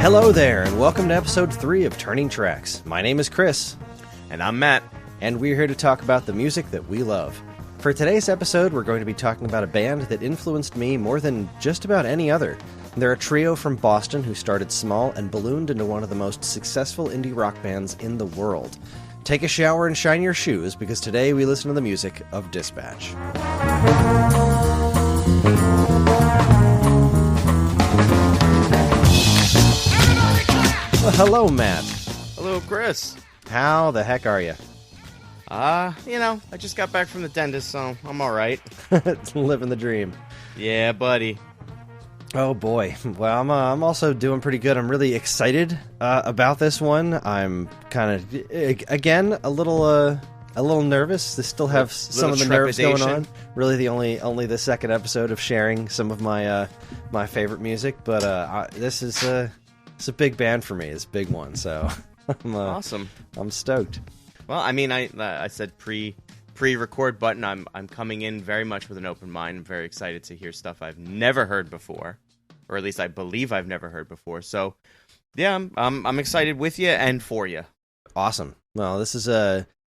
Hello there, and welcome to episode 3 of Turning Tracks. My name is Kris. And I'm Matt. And we're here to talk about the music that we love. For today's episode, we're going to be talking about a band that influenced me more than just about any other. They're a trio from Boston who started small and ballooned into one of the most successful indie rock bands in the world. Take a shower and shine your shoes, because today we listen to the music of Dispatch. Well, hello, Matt. Hello, Kris. How the heck are you? I just got back from the dentist, so I'm alright. Living the dream. Yeah, buddy. Oh boy. Well, I'm also doing pretty good. I'm really excited about this one. I'm kind of, again, a little nervous. They still have some of the nerves going on. Really, only the second episode of sharing some of my my favorite music, but this is it's a big band for me. It's a big one, so I'm awesome. I'm stoked. Well, I mean, I said pre-record button. I'm coming in very much with an open mind. I'm very excited to hear stuff I've never heard before, or at least I believe I've never heard before. So, yeah, I'm excited with you and for you. Awesome. Well, this is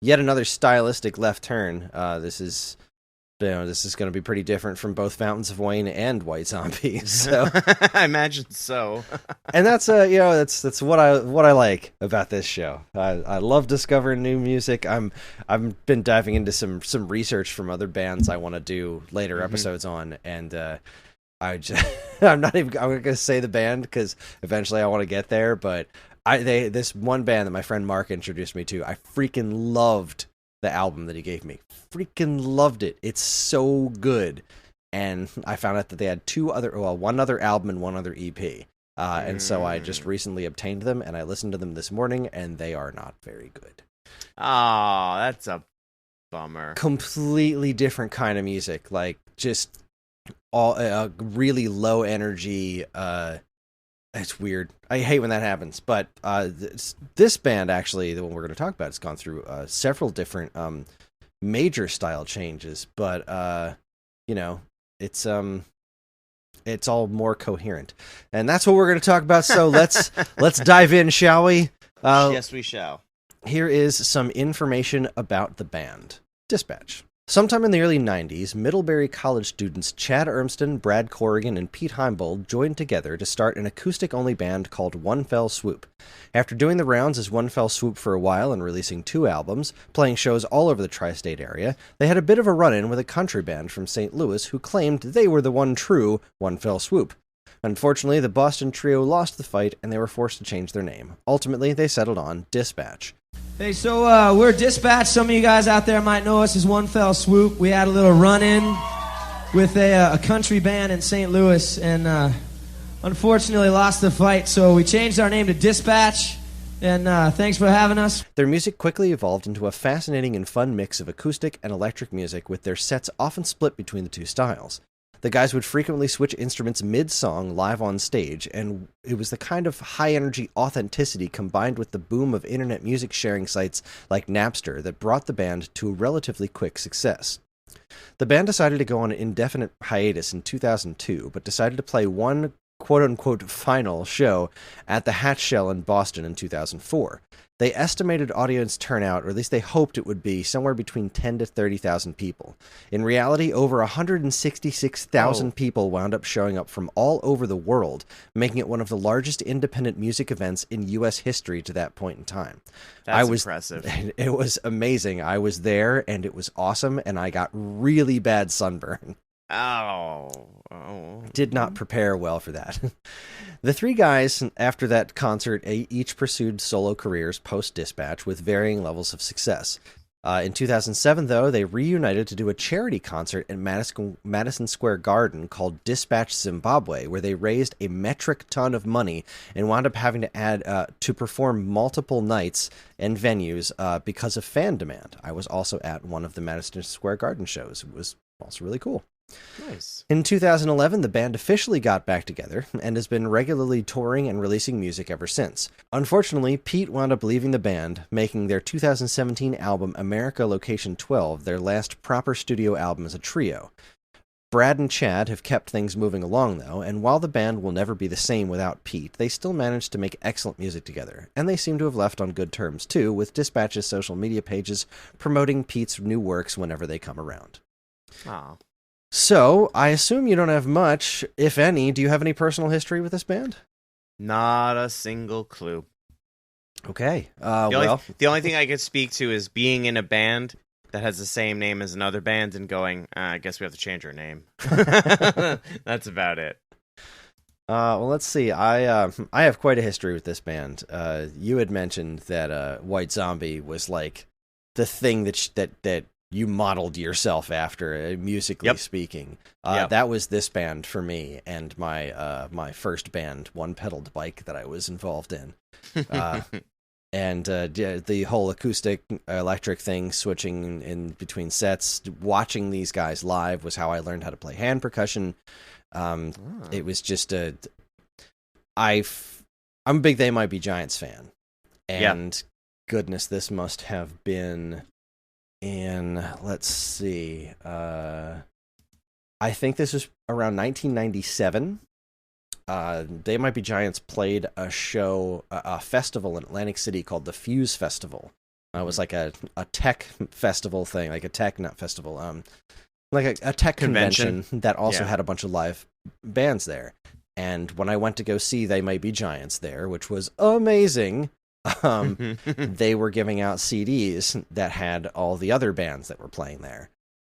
yet another stylistic left turn. This is going to be pretty different from both Fountains of Wayne and White Zombie. So I imagine so. And that's that's what I like about this show. I love discovering new music. I've been diving into some research from other bands I want to do later episodes on, and I'm going to say the band because eventually I want to get there. But this one band that my friend Mark introduced me to, I freaking loved the album that he gave me. Freaking loved it. It's so good. And I found out that they had one other album and one other EP. And so I just recently obtained them, and I listened to them this morning, and they are not very good. Oh, that's a bummer. Completely different kind of music. Like, just all really low energy. It's weird. I hate when that happens. But this band, actually, the one we're going to talk about, has gone through several different major style changes. But it's all more coherent, and that's what we're going to talk about. So let's dive in, shall we? Yes, we shall. Here is some information about the band Dispatch. Sometime in the early 90s, Middlebury College students Chad Urmston, Brad Corrigan, and Pete Heimbold joined together to start an acoustic-only band called One Fell Swoop. After doing the rounds as One Fell Swoop for a while and releasing 2 albums, playing shows all over the tri-state area, they had a bit of a run-in with a country band from St. Louis who claimed they were the one true One Fell Swoop. Unfortunately, the Boston trio lost the fight, and they were forced to change their name. Ultimately, they settled on Dispatch. Hey, so we're Dispatch. Some of you guys out there might know us as One Fell Swoop. We had a little run-in with a country band in St. Louis, and unfortunately lost the fight, so we changed our name to Dispatch, and thanks for having us. Their music quickly evolved into a fascinating and fun mix of acoustic and electric music, with their sets often split between the two styles. The guys would frequently switch instruments mid-song live on stage, and it was the kind of high-energy authenticity combined with the boom of internet music sharing sites like Napster that brought the band to a relatively quick success. The band decided to go on an indefinite hiatus in 2002, but decided to play one quote-unquote final show at the Hatch Shell in Boston in 2004. They estimated audience turnout, or at least they hoped it would be, somewhere between 10 to 30,000 people. In reality, over 166,000 people wound up showing up from all over the world, making it one of the largest independent music events in U.S. history to that point in time. That's impressive. It was amazing. I was there, and it was awesome, and I got really bad sunburn. Oh. Did not prepare well for that. The 3 guys, after that concert, each pursued solo careers post-Dispatch with varying levels of success. In 2007, though, they reunited to do a charity concert at Madison Square Garden called Dispatch Zimbabwe, where they raised a metric ton of money and wound up having to add to perform multiple nights and venues because of fan demand. I was also at one of the Madison Square Garden shows. It was also really cool. Nice. In 2011, the band officially got back together and has been regularly touring and releasing music ever since. Unfortunately, Pete wound up leaving the band, making their 2017 album America Location 12 their last proper studio album as a trio. Brad and Chad have kept things moving along, though, and while the band will never be the same without Pete, they still managed to make excellent music together, and they seem to have left on good terms, too, with Dispatch's social media pages promoting Pete's new works whenever they come around. Oh. So, I assume you don't have much, if any. Do you have any personal history with this band? Not a single clue. Okay. The only thing I could speak to is being in a band that has the same name as another band and going, I guess we have to change our name. That's about it. Well, let's see. I have quite a history with this band. You had mentioned that White Zombie was like the thing that you modeled yourself after, musically speaking. That was this band for me, and my first band, One Pedaled Bike, that I was involved in. And the whole acoustic electric thing, switching in between sets, watching these guys live was how I learned how to play hand percussion. It was just I'm a big They Might Be Giants fan. And goodness, this must have been in, let's see, I think this was around 1997. They Might Be Giants played a festival in Atlantic City called the Fuse Festival. It was like a tech festival thing, like a tech, not festival, like a tech convention that also had a bunch of live bands there. And when I went to go see They Might Be Giants there, which was amazing, they were giving out CDs that had all the other bands that were playing there.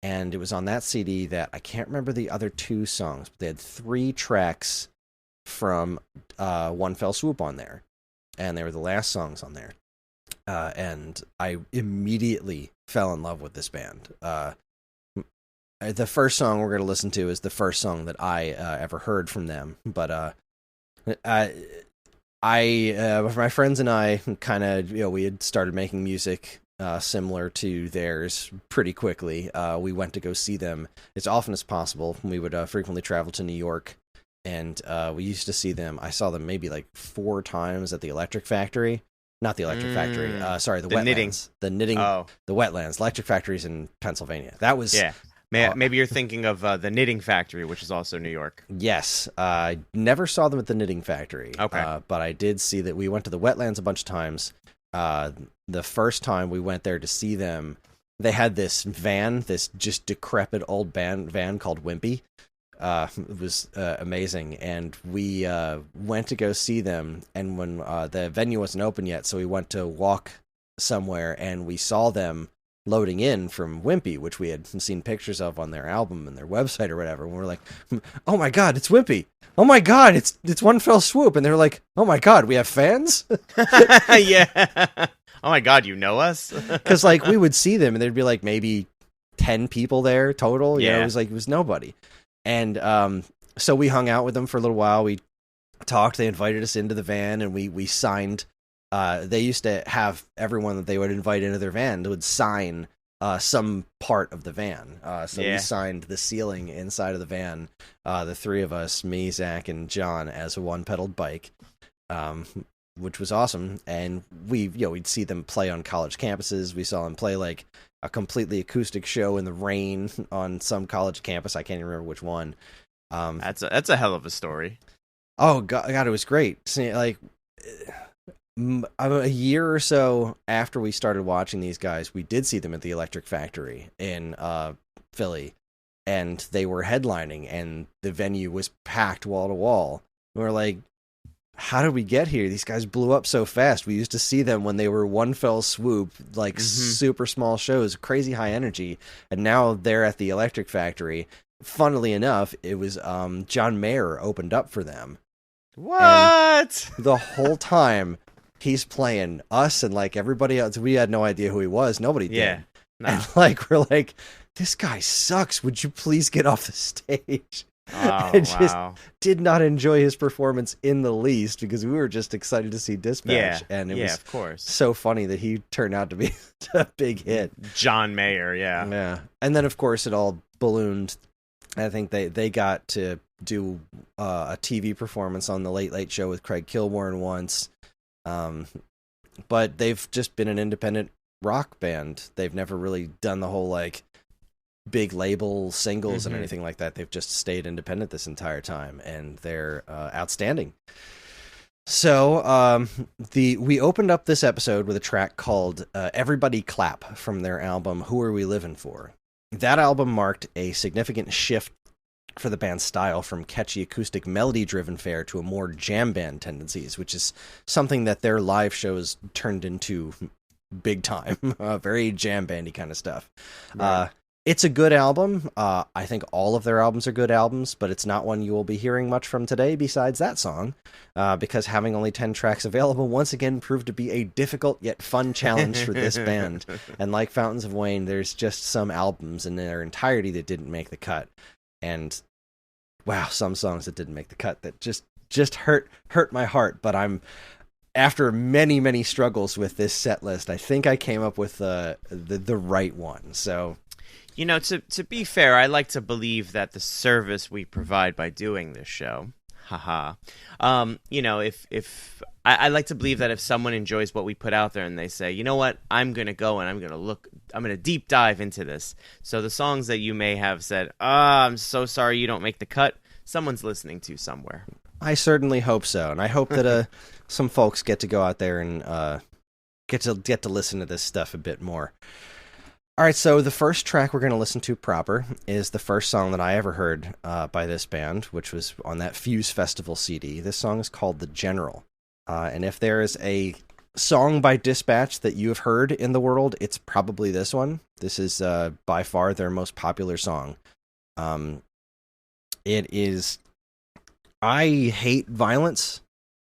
And it was on that CD that I can't remember the other two songs, but they had 3 tracks from One Fell Swoop on there, and they were the last songs on there, and I immediately fell in love with this band. The first song we're going to listen to is the first song that I ever heard from them, but my friends and I kind of, we had started making music similar to theirs pretty quickly. We went to go see them as often as possible. We would frequently travel to New York. And we used to see them. I saw them maybe like 4 times at the Electric Factory. Not the Electric Factory. Sorry, the Wetlands. Knitting. The knitting. Oh. The Wetlands. Electric Factory's in Pennsylvania. That was... Yeah. Maybe you're thinking of the Knitting Factory, which is also New York. Yes. I never saw them at the Knitting Factory. Okay. But I did see that we went to the Wetlands a bunch of times. The first time we went there to see them, they had this van, this just decrepit old van called Wimpy. It was amazing, and we went to go see them, and when the venue wasn't open yet, so we went to walk somewhere, and we saw them loading in from Wimpy, which we had seen pictures of on their album and their website or whatever, and we're like, oh my god, it's Wimpy! Oh my god, it's One Fell Swoop! And they're like, oh my god, we have fans? Yeah. Oh my god, you know us? Because like we would see them, and there'd be like maybe 10 people there total. Yeah. It was nobody. And so we hung out with them for a little while. We talked. They invited us into the van, and we signed. They used to have everyone that they would invite into their van would sign some part of the van. So we signed the ceiling inside of the van. The 3 of us, me, Zach, and John, as a one-pedaled bike, which was awesome. And we'd see them play on college campuses. We saw them play like a completely acoustic show in the rain on some college campus. I can't even remember which one. That's a hell of a story. Oh God, it was great. See, like a year or so after we started watching these guys, we did see them at the Electric Factory in Philly, and they were headlining, and the venue was packed wall to wall. We were like, how did we get here? These guys blew up so fast. We used to see them when they were One Fell Swoop, like super small shows, crazy high energy. And now they're at the Electric Factory. Funnily enough, it was John Mayer opened up for them. What? And the whole time he's playing us and like everybody else. We had no idea who he was. Nobody did. Yeah. No. And like we're like, this guy sucks. Would you please get off the stage? Oh, Just did not enjoy his performance in the least because we were just excited to see Dispatch. And it was of course. so funny that he turned out to be a big hit. John Mayer, yeah. Yeah. And then, of course, it all ballooned. I think they got to do a TV performance on the Late Late Show with Craig Kilborn once. But they've just been an independent rock band. They've never really done the whole, like, big label singles and anything like that. They've just stayed independent this entire time, and they're outstanding. So we opened up this episode with a track called Everybody Clap from their album Who Are We Living For? That album marked a significant shift for the band's style from catchy acoustic melody-driven fare to a more jam band tendencies, which is something that their live shows turned into big time. Very jam bandy kind of stuff. Right. It's a good album. I think all of their albums are good albums, but it's not one you will be hearing much from today besides that song, because having only 10 tracks available once again proved to be a difficult yet fun challenge for this band. And like Fountains of Wayne, there's just some albums in their entirety that didn't make the cut. And wow, some songs that didn't make the cut that just hurt my heart. But after many struggles with this set list, I think I came up with the right one. So, you know, to be fair, I like to believe that the service we provide by doing this show, you know, if I like to believe that if someone enjoys what we put out there and they say, you know what, I'm going to go and I'm going to deep dive into this. So the songs that you may have said, I'm so sorry you don't make the cut, someone's listening to somewhere. I certainly hope so. And I hope that some folks get to go out there and get to listen to this stuff a bit more. All right, so the first track we're going to listen to proper is the first song that I ever heard by this band, which was on that Fuse Festival CD. This song is called The General. And if there is a song by Dispatch that you have heard in the world, it's probably this one. This is by far their most popular song. It is... I hate violence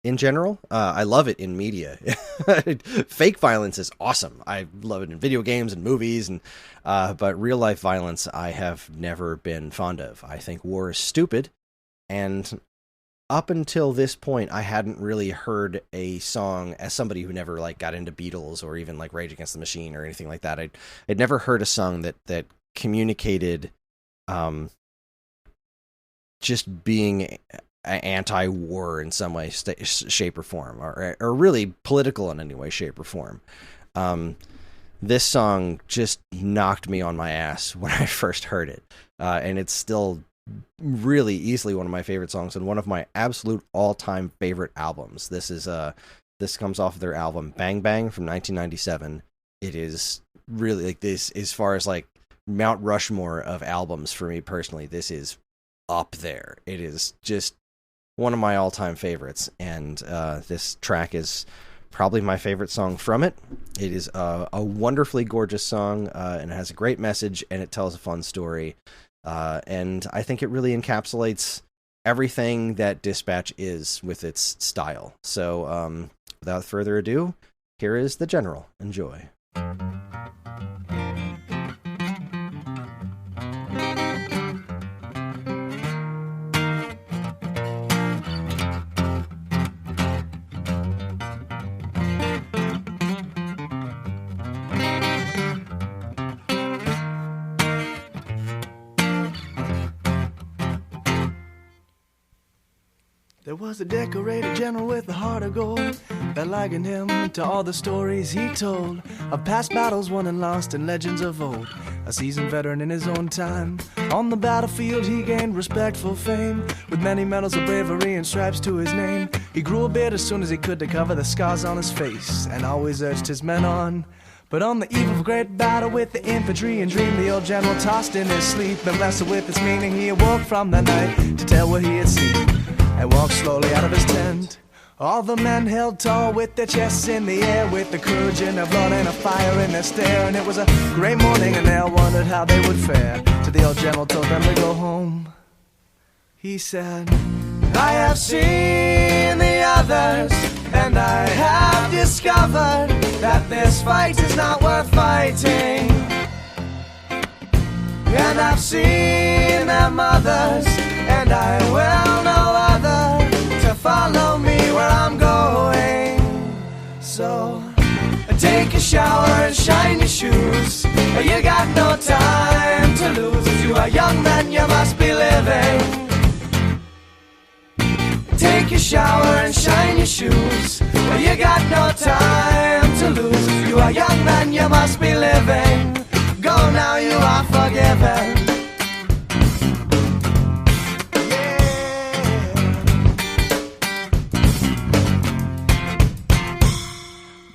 in general. I love it in media. Fake violence is awesome. I love it in video games and movies, and but real life violence I have never been fond of. I think war is stupid, and up until this point, I hadn't really heard a song, as somebody who never like got into Beatles or even like Rage Against the Machine or anything like that. I'd never heard a song that communicated just being anti-war in some way, shape, or form, or really political in any way, shape, or form. This song just knocked me on my ass when I first heard it, and it's still really easily one of my favorite songs and one of my absolute all-time favorite albums. This comes off of their album Bang Bang from 1997. It is really like this, as far as like Mount Rushmore of albums for me personally, this is up there. It is just one of my all-time favorites, and this track is probably my favorite song from it. It is a wonderfully gorgeous song, and it has a great message, and it tells a fun story, and I think it really encapsulates everything that Dispatch is with its style. So without further ado, here is The General. Enjoy. There was a decorated general with a heart of gold that likened him to all the stories he told of past battles won and lost and legends of old. A seasoned veteran in his own time, on the battlefield he gained respectful fame, with many medals of bravery and stripes to his name. He grew a beard as soon as he could to cover the scars on his face, and always urged his men on. But on the eve of a great battle with the infantry and dream, the old general tossed in his sleep and wrestled with its meaning. He awoke from the night to tell what he had seen, and walked slowly out of his tent. All the men held tall with their chests in the air, with the courage in their blood and a fire in their stare. And it was a great morning and they all wondered how they would fare, till the old general told them to go home. He said, I have seen the others, and I have discovered that this fight is not worth fighting. And I've seen their mothers, and I will know other to follow me where I'm going. So take a shower and shine your shoes, you got no time to lose. If you are young then you must be living. Take a shower and shine your shoes, you got no time to lose. If you are young then you must be living. Go now you are forgiven.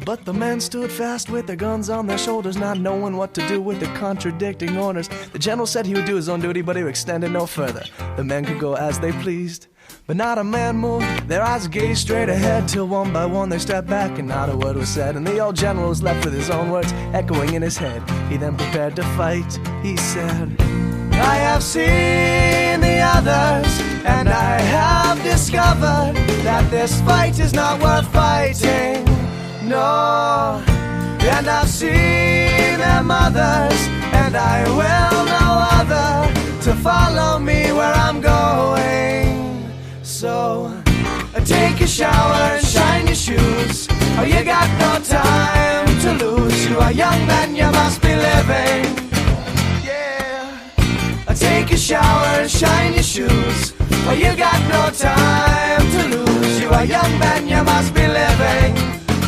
But the men stood fast with their guns on their shoulders, not knowing what to do with the contradicting orders. The general said he would do his own duty, but he extended no further. The men could go as they pleased, but not a man moved. Their eyes gazed straight ahead, till one by one they stepped back and not a word was said. And the old general was left with his own words echoing in his head. He then prepared to fight. He said, I have seen the others, and I have discovered that this fight is not worth fighting. No, and I've seen their mothers, and I will no other to follow me where I'm going. So take a shower and shine your shoes, or you got no time to lose. You are young men, you must be living. Yeah, take a shower and shine your shoes, or you got no time to lose. You are young men, you must be living.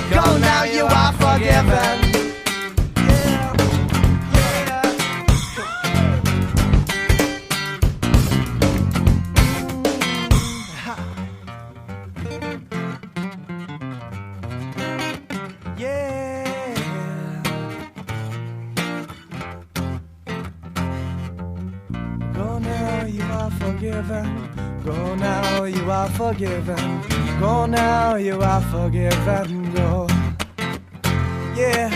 Go now, you are forgiven. Yeah, yeah. Yeah. Go now, you are forgiven. Go now, you are forgiven. Go now, you are forgiven. Go. Yeah.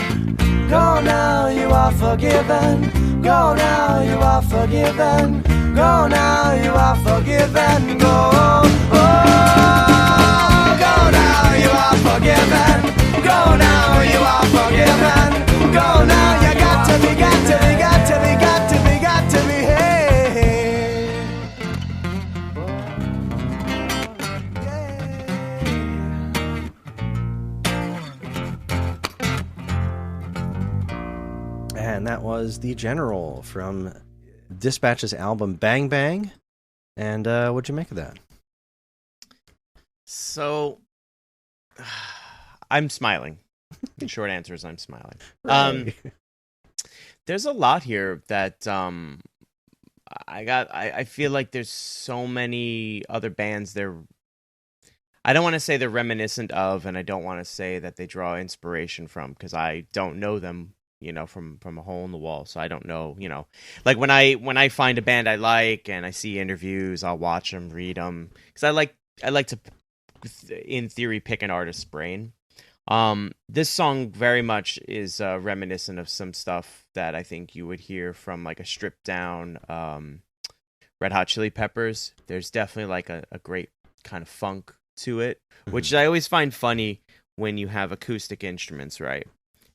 Go now, you are forgiven. Go now, you are forgiven. Go now, you are forgiven. Go. Oh, go now, you are forgiven. Go now, you are forgiven. Go now, you got to be, got to be, got to be, got to be, got to be. Hey. And that was The General from Dispatch's album Bang Bang. And what'd you make of that? So, I'm smiling. The short answer is I'm smiling. Right. There's a lot here that I feel like there's so many other bands I don't want to say they're reminiscent of, and I don't want to say that they draw inspiration from, because I don't know them, from a hole in the wall. So I don't know, like when I find a band I like and I see interviews, I'll watch them, read them, because I like to, in theory, pick an artist's brain. This song very much is reminiscent of some stuff that I think you would hear from like a stripped down Red Hot Chili Peppers. There's definitely like a great kind of funk to it, which I always find funny when you have acoustic instruments, right?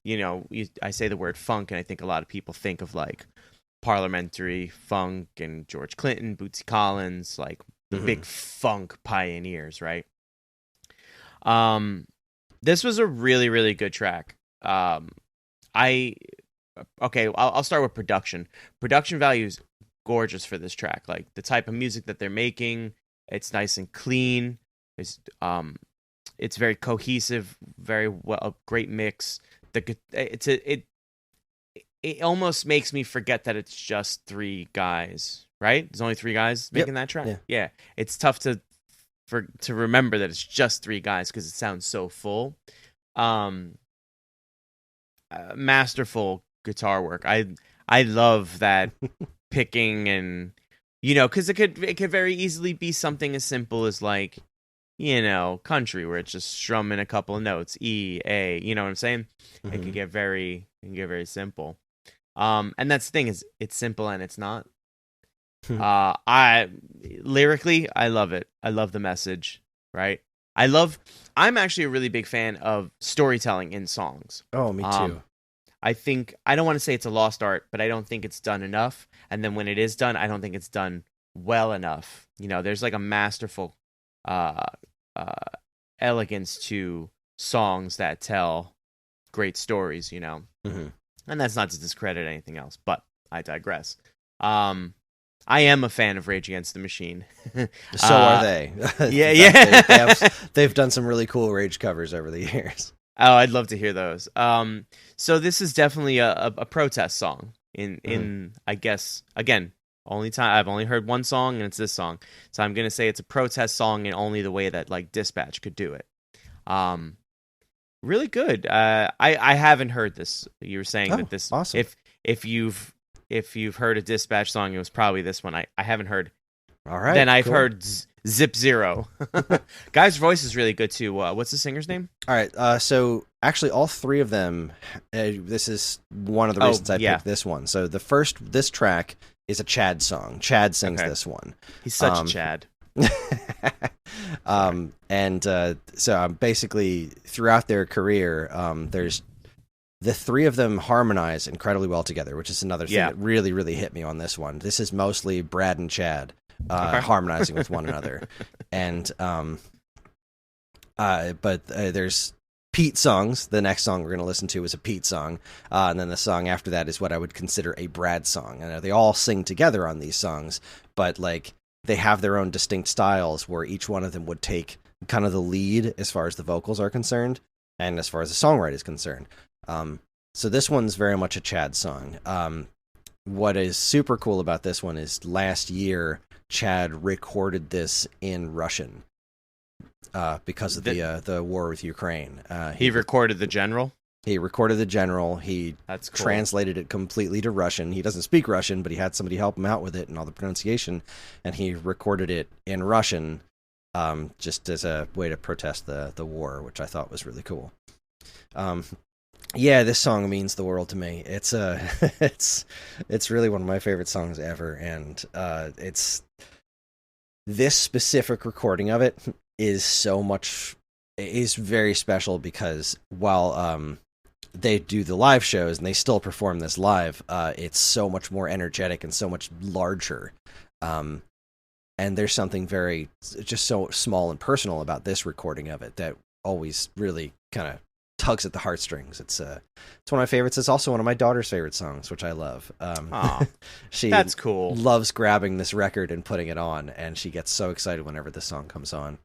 I say the word funk, and I think a lot of people think of like Parliamentary Funk and George Clinton, Bootsy Collins, like the big funk pioneers, right? This was a really, really good track. I'll start with production. Production value is gorgeous for this track. Like the type of music that they're making, it's nice and clean. It's very cohesive, very well, a great mix. It almost makes me forget that it's just three guys, right? There's only three guys making that track. Yeah. It's tough to remember that it's just three guys because it sounds so full. Masterful guitar work. I love that picking, and because it could very easily be something as simple as like country, where it's just strumming a couple of notes, E, A, you know what I'm saying? It can get very simple. And that's the thing, is it's simple and it's not. Lyrically, I love it. I love the message, right? I'm actually a really big fan of storytelling in songs. Oh, me too. I don't want to say it's a lost art, but I don't think it's done enough. And then when it is done, I don't think it's done well enough. There's like a masterful elegance to songs that tell great stories, and that's not to discredit anything else, but I digress. I am a fan of Rage Against the Machine. So are they. Yeah. They've done some really cool Rage covers over the years. Oh, I'd love to hear those. So this is definitely a protest song. in I guess, again, I've only heard one song, and it's this song. So I'm going to say it's a protest song in only the way that like Dispatch could do it. Really good. I haven't heard this. You were saying that this, awesome. if you've heard a Dispatch song, it was probably this one. I haven't heard. All right. Then I've heard Zip Zero. Guy's voice is really good too. What's the singer's name? All right. So actually, all three of them. This is one of the reasons I picked this one. So this track is a Chad song. Chad sings this one. He's such a Chad. So basically throughout their career, there's the three of them harmonize incredibly well together, which is another thing that really, really hit me on this one. This is mostly Brad and Chad harmonizing with one another, and there's Pete songs. The next song we're going to listen to is a Pete song, and then the song after that is what I would consider a Brad song. And they all sing together on these songs, but like they have their own distinct styles where each one of them would take kind of the lead as far as the vocals are concerned and as far as the songwriting is concerned. So this one's very much a Chad song. What is super cool about this one is last year Chad recorded this in Russian because of the war with Ukraine. He recorded the general? He recorded the general. He translated it completely to Russian. He doesn't speak Russian, but he had somebody help him out with it and all the pronunciation, and he recorded it in Russian just as a way to protest the war, which I thought was really cool. This song means the world to me. It's it's really one of my favorite songs ever, and it's this specific recording of it is very special because while they do the live shows and they still perform this live, it's so much more energetic and so much larger. And there's something very just so small and personal about this recording of it that always really kind of tugs at the heartstrings. It's one of my favorites. It's also one of my daughter's favorite songs, which I love. She that's cool. Loves grabbing this record and putting it on, and she gets so excited whenever this song comes on.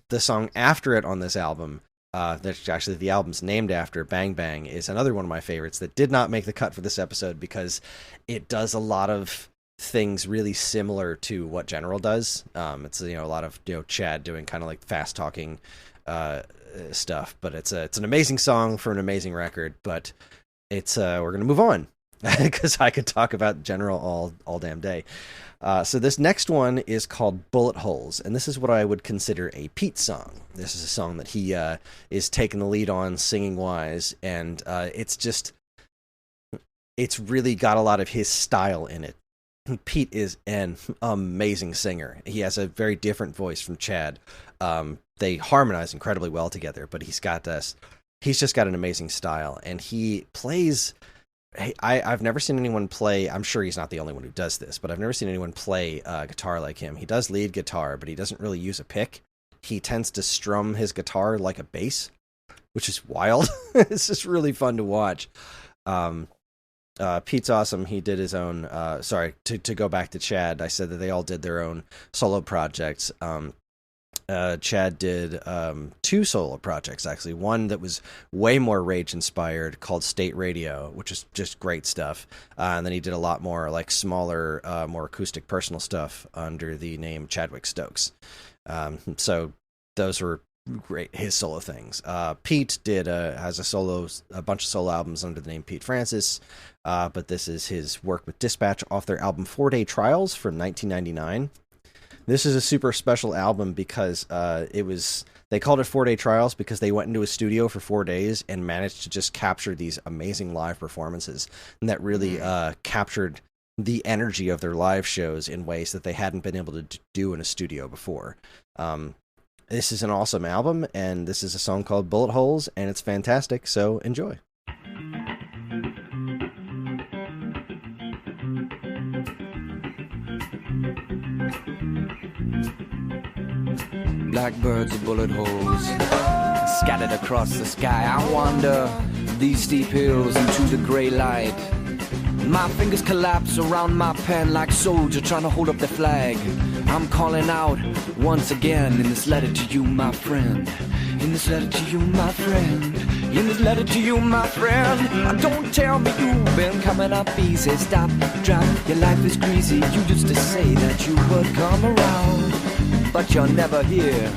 The song after it on this album, that's actually the album's named after, Bang Bang, is another one of my favorites that did not make the cut for this episode because it does a lot of things really similar to what General does. It's a lot of Chad doing kind of like fast talking stuff, but it's an amazing song for an amazing record. But it's we're gonna move on because I could talk about General all damn day. So this next one is called Bullet Holes, and this is what I would consider a Pete song. This is a song that he is taking the lead on singing wise, and it's really got a lot of his style in it. Pete is an amazing singer. He has a very different voice from Chad. They harmonize incredibly well together, but he's just got an amazing style, and he plays. I've never seen anyone play. I'm sure he's not the only one who does this, but I've never seen anyone play guitar like him. He does lead guitar, but he doesn't really use a pick. He tends to strum his guitar like a bass, which is wild. It's just really fun to watch. Pete's awesome. He did his own. To go back to Chad, I said that they all did their own solo projects. Chad did 2 solo projects, actually. One that was way more Rage inspired called State Radio, which is just great stuff. And then he did a lot more like smaller, more acoustic personal stuff under the name Chadwick Stokes. So those were great, his solo things. Pete has a bunch of solo albums under the name Pete Francis, but this is his work with Dispatch off their album 4 Day Trials from 1999. This is a super special album because they called it 4 Day Trials because they went into a studio for 4 days and managed to just capture these amazing live performances, and that really captured the energy of their live shows in ways that they hadn't been able to do in a studio before. This is an awesome album, and this is a song called Bullet Holes, and it's fantastic, so enjoy. Blackbirds are bullet holes scattered across the sky. I wander these steep hills into the grey light. My fingers collapse around my pen like soldier trying to hold up the flag. I'm calling out once again in this letter to you, my friend. In this letter to you, my friend. In this letter to you, my friend. Don't tell me you've been coming up easy. Stop, drop, your life is greasy. You used to say that you would come around, but you're never here.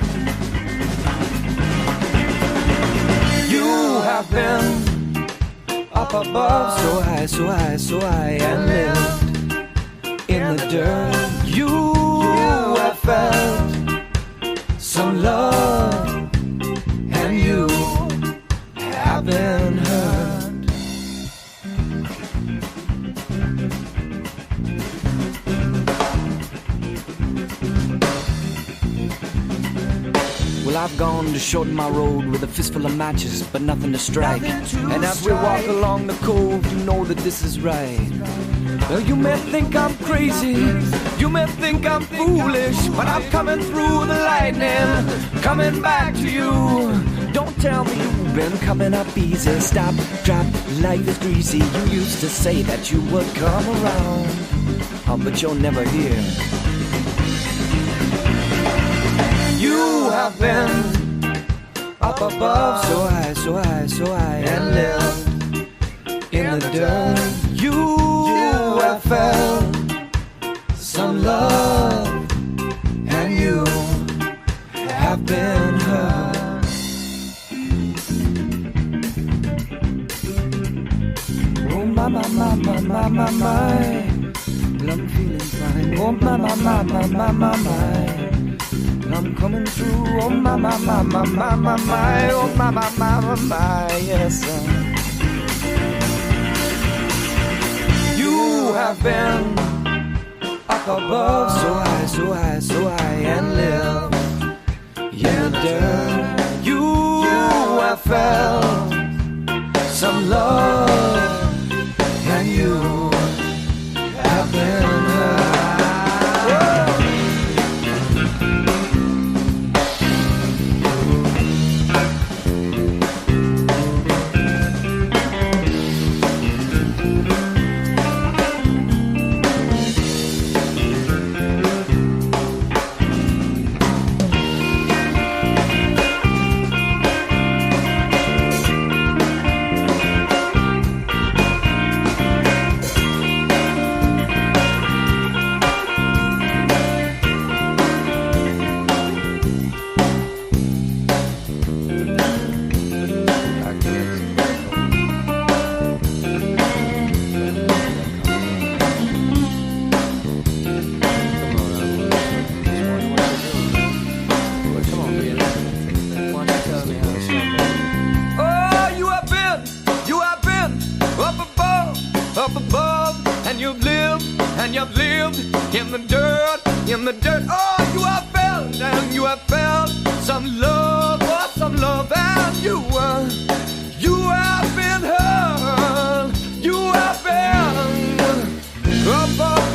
You have been up above, so high, so high, so high, and lived in the dirt. You have felt some love, and you have been hurt. Well, I've gone to shorten my road with a fistful of matches, but nothing to strike. And as we walk along the cove, you know that this is right. Well, you may think I'm crazy, you may think I'm foolish, but I'm coming through the lightning, coming back to you. Don't tell me you've been coming up easy. Stop, drop, life is greasy. You used to say that you would come around, but you're never here. You have been up above, so high, so high, so high, and lived in the dirt. You have felt some love, and you have been hurt. Oh my, my, my, my, my, my, my. Well, I'm feeling fine. Oh my, my, my, my, my, my, my. I'm coming through, oh my, my, my, my, my, my, my, oh my, my, my, my, my, yes. You have been up above, so high, so high, so high, and live in the dirt. You have felt some love, and you have been hurt. In the dirt, oh, you have felt, and you have felt some love, oh, some love, and you have been hurt, you have been up above.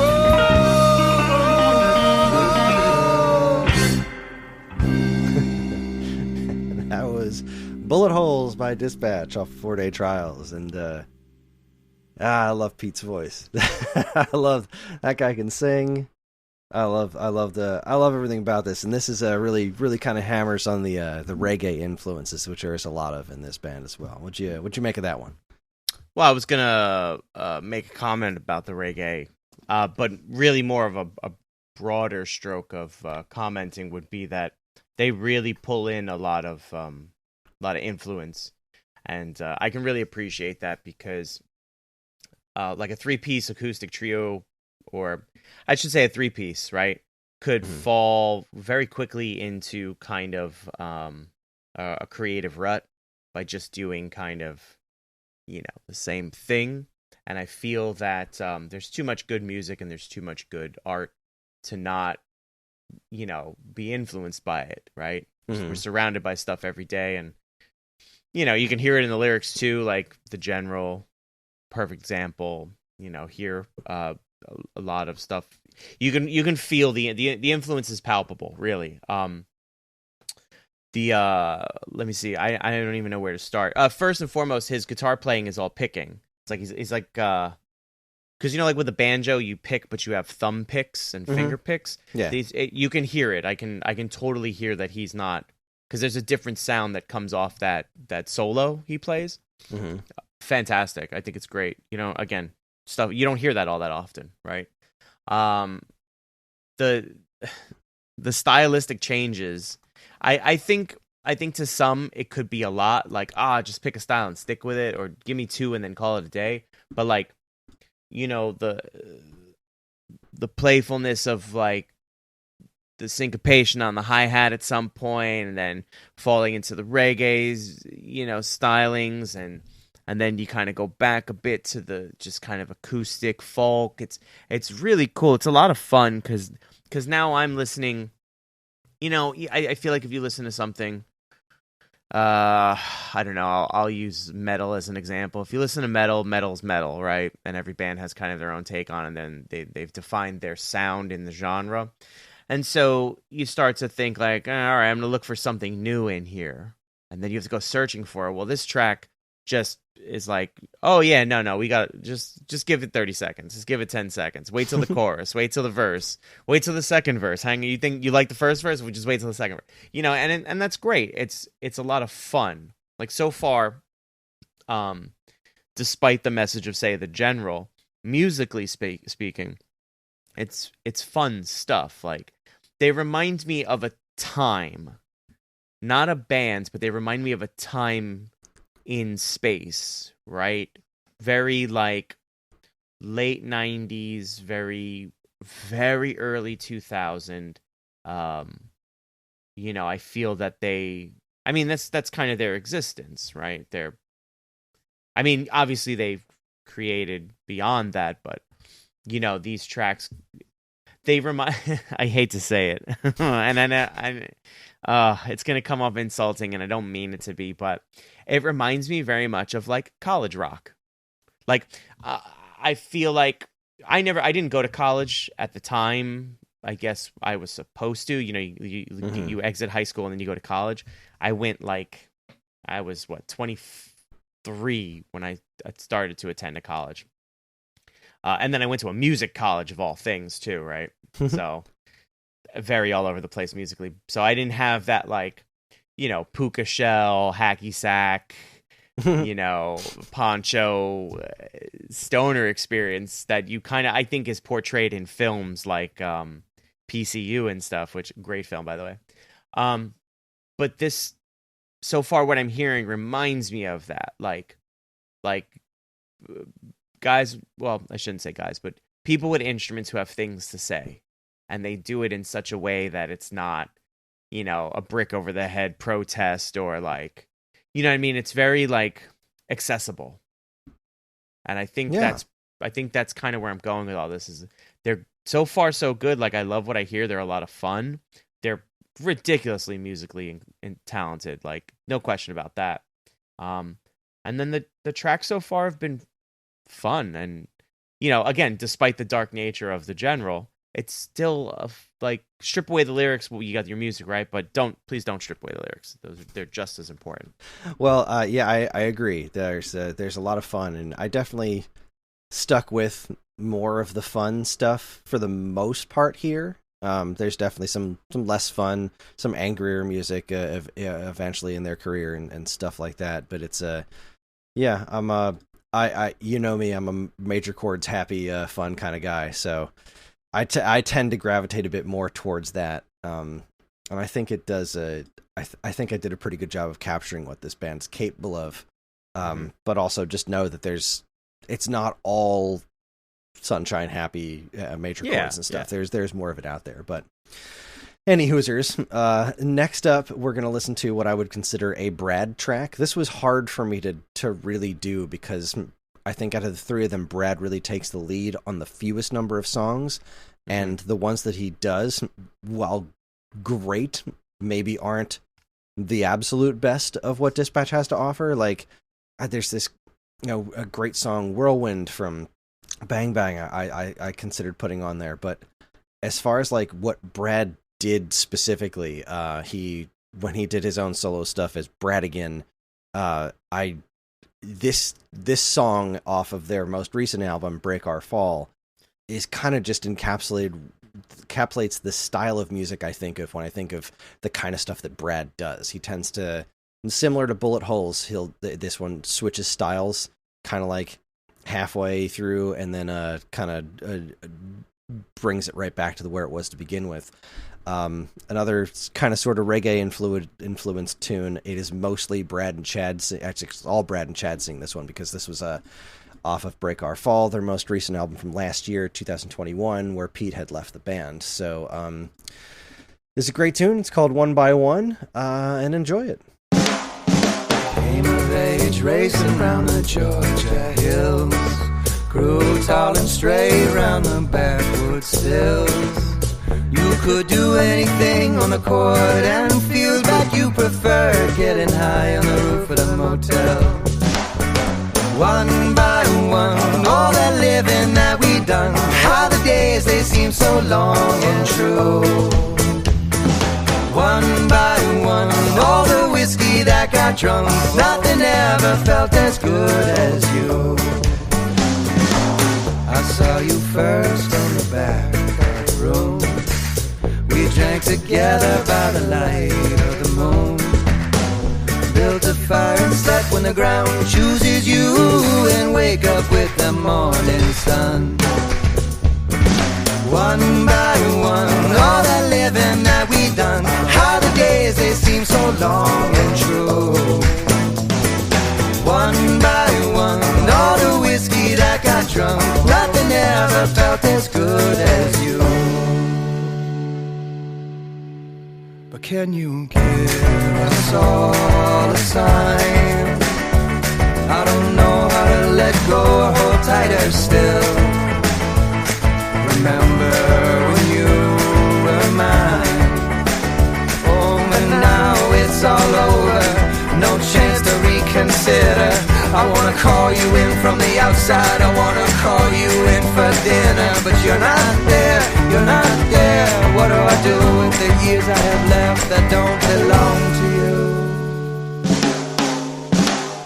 That was Bullet Holes by Dispatch off 4 Day Trials, and I love Pete's voice. I love that guy can sing. I love everything about this, and this is really kind of hammers on the reggae influences, which there is a lot of in this band as well. What'd you make of that one? Well, I was gonna make a comment about the reggae, but really more of a broader stroke of commenting would be that they really pull in a lot of influence, and I can really appreciate that because like a 3-piece acoustic trio, or I should say a 3-piece, right, could fall very quickly into kind of a creative rut by just doing kind of, the same thing. And I feel that there's too much good music and there's too much good art to not, be influenced by it, right? We're surrounded by stuff every day, and, you can hear it in the lyrics too, like The General, perfect example, hear a lot of stuff. You can feel the influence is palpable, really. Let me see. I don't even know where to start. First and foremost, his guitar playing is all picking. It's like he's like because like with a banjo you pick, but you have thumb picks and finger picks. Yeah. You can hear it. I can totally hear that he's not, because there's a different sound that comes off that solo he plays. Fantastic. I think it's great. Again, stuff you don't hear that all that often, right? The stylistic changes, I think to some it could be a lot, like just pick a style and stick with it, or give me two and then call it a day. But like, the playfulness of like the syncopation on the hi-hat at some point, and then falling into the reggae's stylings, and then you kind of go back a bit to the just kind of acoustic folk. It's really cool. It's a lot of fun because now I'm listening. I feel like if you listen to something, I don't know, I'll use metal as an example. If you listen to metal's metal, right? And every band has kind of their own take on it, and then they've defined their sound in the genre. And so you start to think like, all right, I'm going to look for something new in here. And then you have to go searching for it. Well, this track just is like, oh yeah, no, we got just give it 30 seconds. Just give it 10 seconds. Wait till the chorus. Wait till the verse. Wait till the second verse. You think you like the first verse? We just wait till the second verse. And that's great. It's a lot of fun. Like so far, despite the message of say the general, musically speaking, it's fun stuff. Like they remind me of a time, not a band, but they remind me of a time in space, right? Very like late 90s, very very early 2000. I feel that that's kind of their existence, right? Obviously they've created beyond that, but these tracks, they remind I hate to say it and it's going to come off insulting, and I don't mean it to be, but it reminds me very much of like college rock. Like I feel like I didn't go to college at the time. I guess I was supposed to. You exit high school and then you go to college. I went like I was 23 when I started to attend a college, and then I went to a music college of all things too, right? So very all over the place musically. So I didn't have that like, puka shell, hacky sack, poncho, stoner experience that you kind of, I think, is portrayed in films like PCU and stuff, which great film, by the way. But this, so far what I'm hearing reminds me of that. Like guys, well, I shouldn't say guys, but people with instruments who have things to say. And they do it in such a way that it's not, a brick over the head protest or like, what I mean? It's very like accessible. And I think that's kind of where I'm going with all this. Is they're so far so good. Like I love what I hear. They're a lot of fun. They're ridiculously musically and talented. Like no question about that. And then the tracks so far have been fun. And, again, despite the dark nature of the general, it's still like strip away the lyrics. Well, you got your music, right? But please don't strip away the lyrics. They're just as important. Well, I agree. There's a lot of fun, and I definitely stuck with more of the fun stuff for the most part here. There's definitely some less fun, some angrier music eventually in their career and stuff like that. But it's I'm I me, I'm a major chords happy fun kind of guy, so I tend to gravitate a bit more towards that, and I think it does. I think I did a pretty good job of capturing what this band's capable of, but also just know that it's not all sunshine happy major chords and stuff. Yeah. There's more of it out there, but any hoosers. Next up, we're gonna listen to what I would consider a Brad track. This was hard for me to really do because I think out of the three of them, Brad really takes the lead on the fewest number of songs, and the ones that he does, while great, maybe aren't the absolute best of what Dispatch has to offer. Like, there's this, a great song, Whirlwind from Bang Bang, I considered putting on there, but as far as like what Brad did specifically, when he did his own solo stuff as Brad again, I this song off of their most recent album, Break Our Fall, is kind of just encapsulates the style of music I think of when I think of the kind of stuff that Brad does. He tends to, similar to Bullet Holes, this one switches styles kind of like halfway through, and then kind of brings it right back to where it was to begin with. Another kind of sort of reggae influenced tune. It is mostly Brad and Chad. Actually, it's all Brad and Chad sing this one, because this was off of Break Our Fall, their most recent album from last year, 2021, where Pete had left the band. So this is a great tune. It's called One by One, and enjoy it. Came of age racing round the Georgia hills, grew tall and straight round the backwoods stills. You could do anything on the court and field, but you preferred getting high on the roof of the motel. One by one, all that living that we done, how the days they seem so long and true. One by one, all the whiskey that got drunk, nothing ever felt as good as you. I saw you first on the back of the room. We drank together by the light of the moon. Built a fire and slept when the ground chooses you, and wake up with the morning sun. One by one, all that living that we done, how the days they seem so long and true. One by one, all the whiskey that got drunk, nothing ever felt as good as you. But can you give us all a sign? I don't know how to let go or hold tighter still. Remember when you were mine? Oh, but now it's all over, no chance to reconsider. I wanna call you in from the outside, I wanna call you in for dinner, but you're not there, you're not there. What do I do with the years I have left that don't belong to you?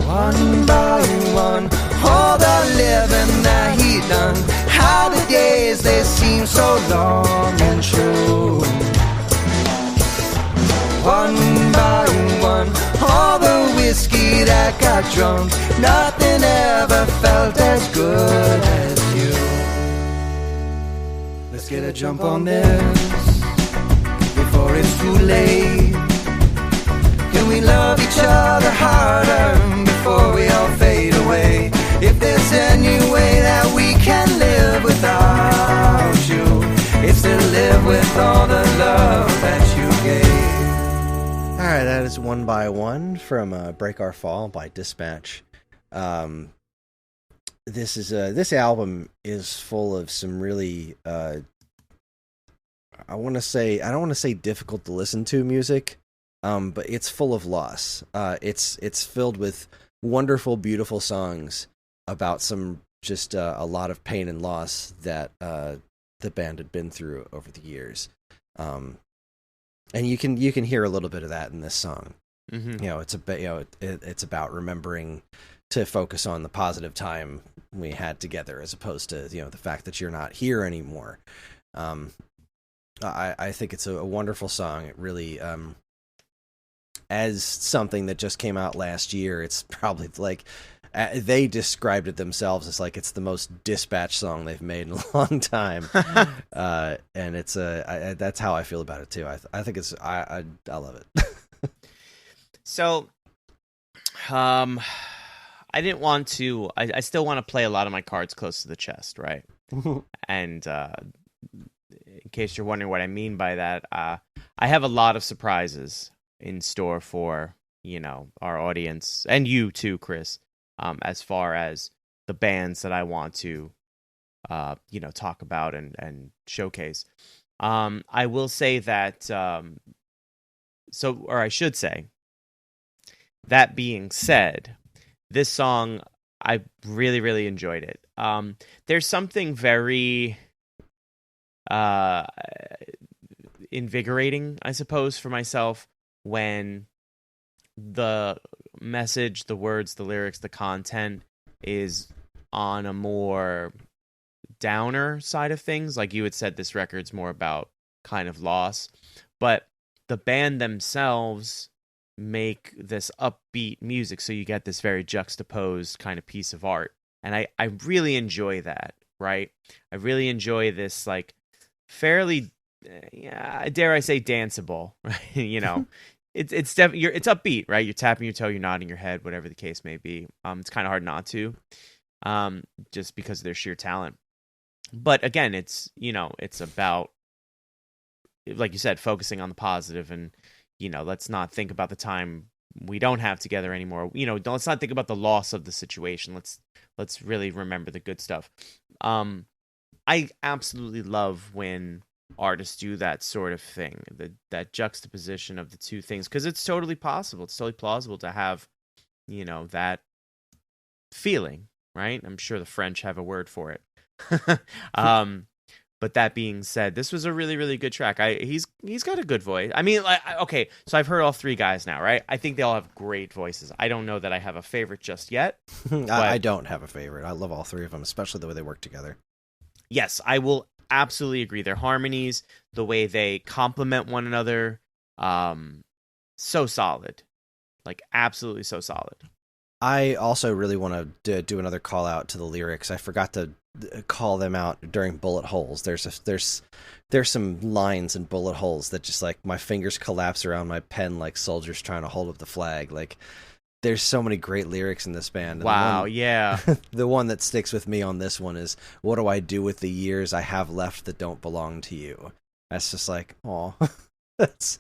One by one, all the living that he done, how the days they seem so long and true. One by one, all the whiskey that got drunk, nothing ever felt as good as you. Let's get a jump on this before it's too late. Can we love each other harder before we all fade away? If there's any way that we can live without you, it's to live with all the love that you gave. All right, that is One by One from Break Our Fall by Dispatch. This album is full of some really I don't want to say difficult to listen to music, but it's full of loss. It's filled with wonderful, beautiful songs about some just a lot of pain and loss that the band had been through over the years. And you can hear a little bit of that in this song. Mm-hmm. It's about remembering to focus on the positive time we had together, as opposed to the fact that you're not here anymore. I think it's a wonderful song. It really, as something that just came out last year, it's probably like they described it themselves as like it's the most Dispatch song they've made in a long time. And it's that's how I feel about it too. I think it's I love it. So, I didn't want to. I still want to play a lot of my cards close to the chest, right? And in case you're wondering what I mean by that, I have a lot of surprises in store for our audience and you too, Kris. As far as the bands that I want to, talk about and showcase. I will say that. I should say. That being said, this song, I really, really enjoyed it. There's something very invigorating, I suppose, for myself when the message, the words, the lyrics, the content is on a more downer side of things. Like you had said, this record's more about kind of loss, but the band themselves make this upbeat music, so you get this very juxtaposed kind of piece of art, and I really enjoy that, right? I really enjoy this, like, fairly, dare I say, danceable, right? You know, it's upbeat, right? You're tapping your toe, you're nodding your head, whatever the case may be. It's kind of hard not to, just because of their sheer talent. But again, it's, you know, it's about, like you said, focusing on the positive, and, you know, let's not think about the time we don't have together anymore. You know, let's not think about the loss of the situation. Let's really remember the good stuff. I absolutely love when artists do that sort of thing, that juxtaposition of the two things, because it's totally possible. It's totally plausible to have, you know, that feeling, right? I'm sure the French have a word for it. But that being said, this was a really, really good track. He's got a good voice. I mean, okay, so I've heard all three guys now, right? I think they all have great voices. I don't know that I have a favorite just yet. I don't have a favorite. I love all three of them, especially the way they work together. Yes, I will absolutely agree. Their harmonies, the way they complement one another, so solid. Like, absolutely so solid. I also really want to do another call out to the lyrics. I forgot to call them out during Bullet Holes. There's some lines in Bullet Holes that just, like, my fingers collapse around my pen like soldiers trying to hold up the flag. Like, there's so many great lyrics in this band. Wow, yeah. The one that sticks with me on this one is, "What do I do with the years I have left that don't belong to you?" That's just like, aw. it's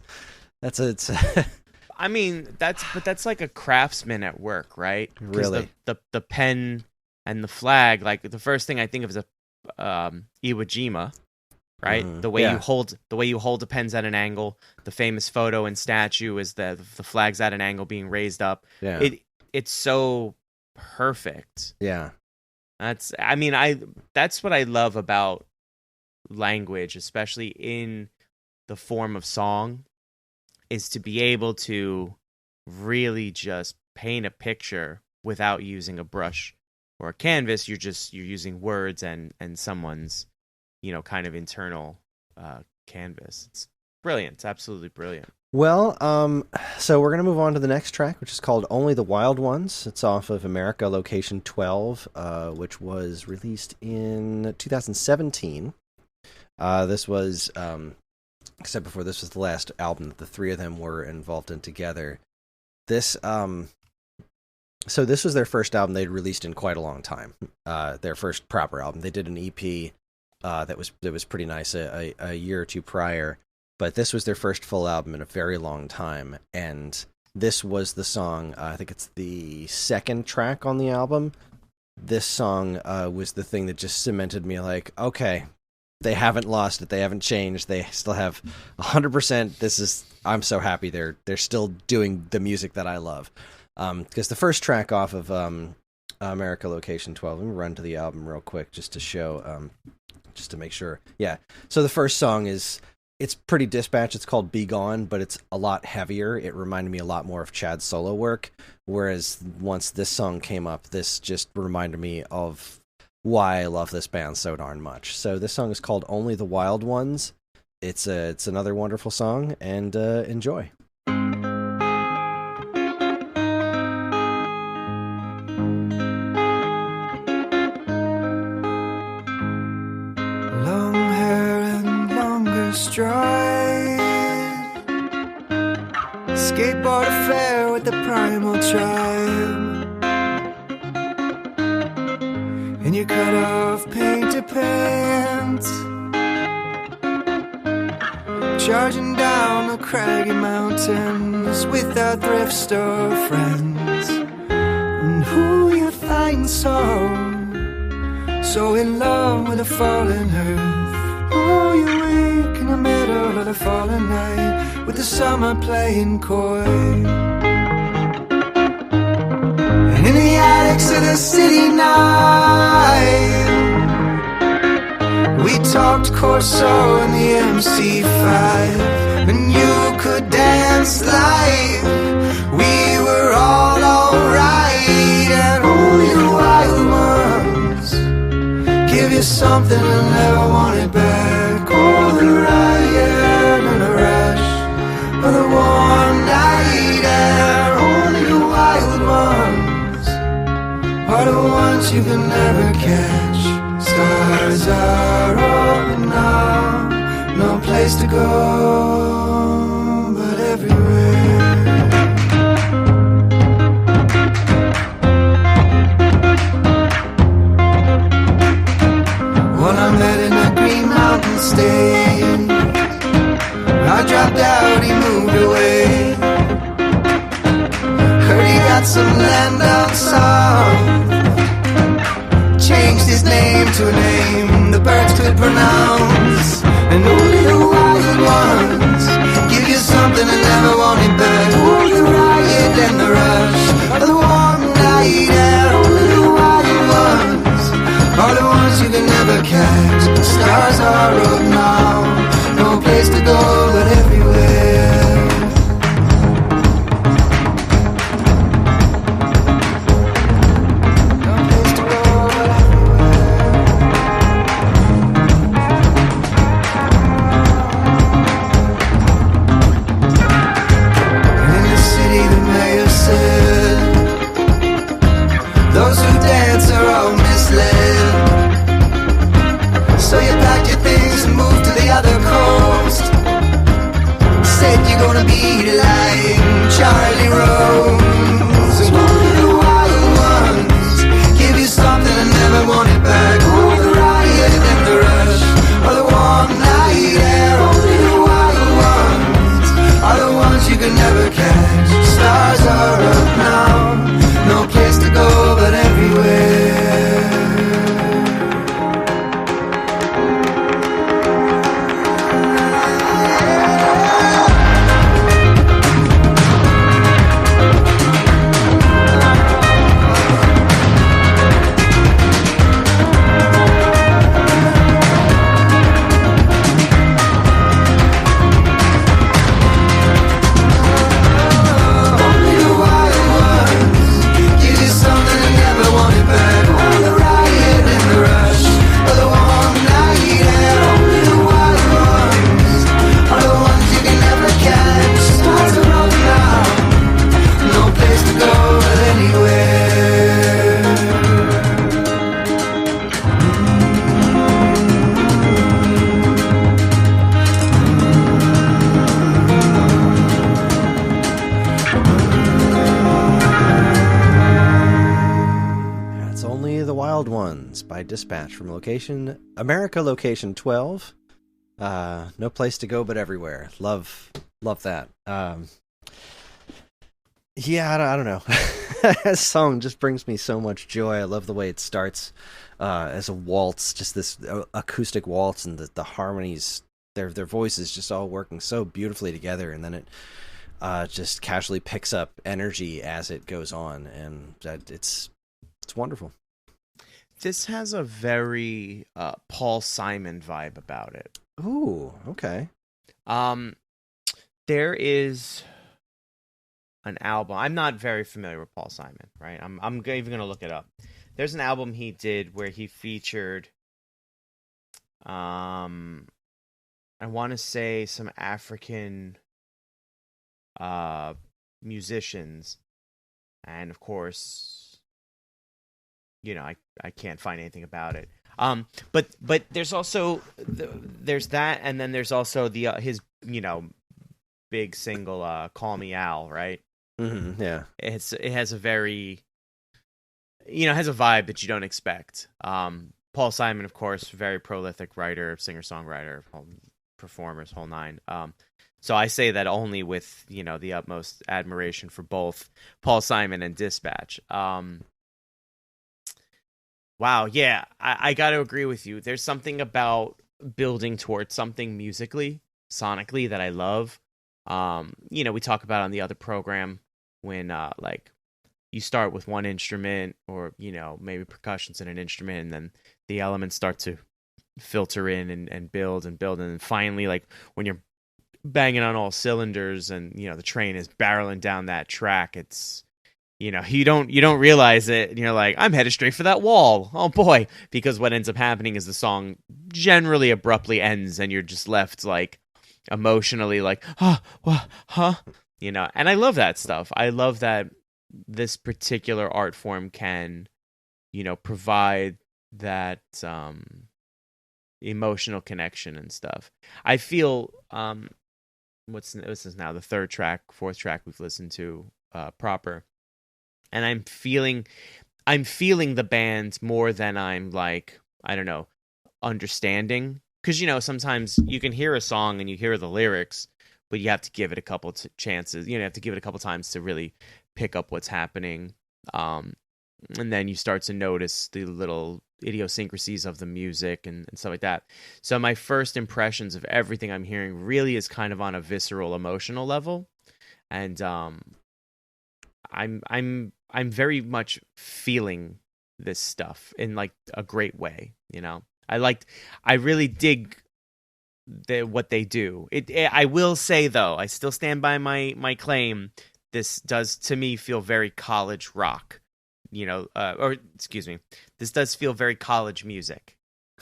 I mean, that's like a craftsman at work, right? Really? The pen and the flag, like, the first thing I think of is a Iwo Jima, right? The way you hold the pens at an angle. The famous photo and statue is the flag's at an angle being raised up. Yeah. It's so perfect. Yeah. That's what I love about language, especially in the form of song, is to be able to really just paint a picture without using a brush or a canvas. You're using words and someone's, you know, kind of internal canvas. It's brilliant. It's absolutely brilliant. Well, so we're going to move on to the next track, which is called Only the Wild Ones. It's off of America Location 12, which was released in 2017. This was, like I said before, this was the last album that the three of them were involved in together. This was their first album they'd released in quite a long time. Their first proper album. They did an EP that was pretty nice a year or two prior, but this was their first full album in a very long time. And this was the song. I think it's the second track on the album. This song was the thing that just cemented me. Like, okay, they haven't lost it. They haven't changed. They still have 100%. I'm so happy they're still doing the music that I love. Because the first track off of America Location 12, let me run to the album real quick just to show, just to make sure. Yeah. So the first song it's pretty dispatch. It's called Be Gone, but it's a lot heavier. It reminded me a lot more of Chad's solo work. Whereas once this song came up, this just reminded me of why I love this band so darn much. So this song is called Only the Wild Ones. It's another wonderful song, and enjoy. Long hair and longer stride, skateboard affair with the primal tribe. In your cut-off painted pants, charging down the craggy mountains with our thrift store friends. And who you find so in love with the fallen earth? Oh, you wake in the middle of the fallen night with the summer playing coy. And in the attics of the city night, we talked Corso and the MC5, and you could dance like we were all something and never want it back. Oh, the riot and the rush of the warm night air. Only the wild ones are the ones you can never catch. Stars are open now, no place to go but everywhere. Well, I met in a Green Mountain State. I dropped out, he moved away. Heard he got some land down south. Changed his name to a name the birds could pronounce. And only the wild ones give you something and never want it back. Oh, the riot and the rush of the warm night air. Only the wild ones are the ones you can never catch. The stars are up now, no place to go but everywhere. Those who dance are all misled. So you packed your things and moved to the other coast. Said you're gonna be like Charlie Rose. And only the wild ones give you something and never want it back. Oh, the riot and the rush of the warm night air. Only the wild ones are the ones you can never catch. Stars are up now, no place to go but everywhere. By Dispatch from America Location 12. No place to go but everywhere. Love that. Yeah, I don't know. This song just brings me so much joy. I love the way it starts as a waltz, just this acoustic waltz, and the harmonies, their voices just all working so beautifully together, and then it just casually picks up energy as it goes on, and it's wonderful. This has a very Paul Simon vibe about it. Ooh, okay. There is an album. I'm not very familiar with Paul Simon, right? I'm even gonna look it up. There's an album he did where he featured, I want to say some African musicians, and of course, I can't find anything about it. But there's also there's that, and then there's also the his big single "Call Me Al," right? Mm-hmm, yeah, it has a very has a vibe that you don't expect. Paul Simon, of course, very prolific writer, singer songwriter, performers, whole nine. So I say that only with the utmost admiration for both Paul Simon and Dispatch. Wow, yeah, I got to agree with you. There's something about building towards something musically, sonically, that I love. We talk about on the other program when you start with one instrument or maybe percussion's in an instrument, and then the elements start to filter in and build, and then finally, like when you're banging on all cylinders and the train is barreling down that track, it's you don't realize it, and you're like, I'm headed straight for that wall. Oh boy. Because what ends up happening is the song generally abruptly ends, and you're just left like emotionally like, huh? And I love that stuff. I love that this particular art form can, provide that emotional connection and stuff. I feel this is now the fourth track we've listened to proper, and I'm feeling the band more than I'm like, I don't know, understanding, because sometimes you can hear a song and you hear the lyrics, but you have to give it a couple chances. You have to give it a couple times to really pick up what's happening, and then you start to notice the little idiosyncrasies of the music and stuff like that. So my first impressions of everything I'm hearing really is kind of on a visceral, emotional level, and I'm very much feeling this stuff in like a great way. I really dig what they do. I will say though, I still stand by my claim. This does to me feel very college rock. This does feel very college music.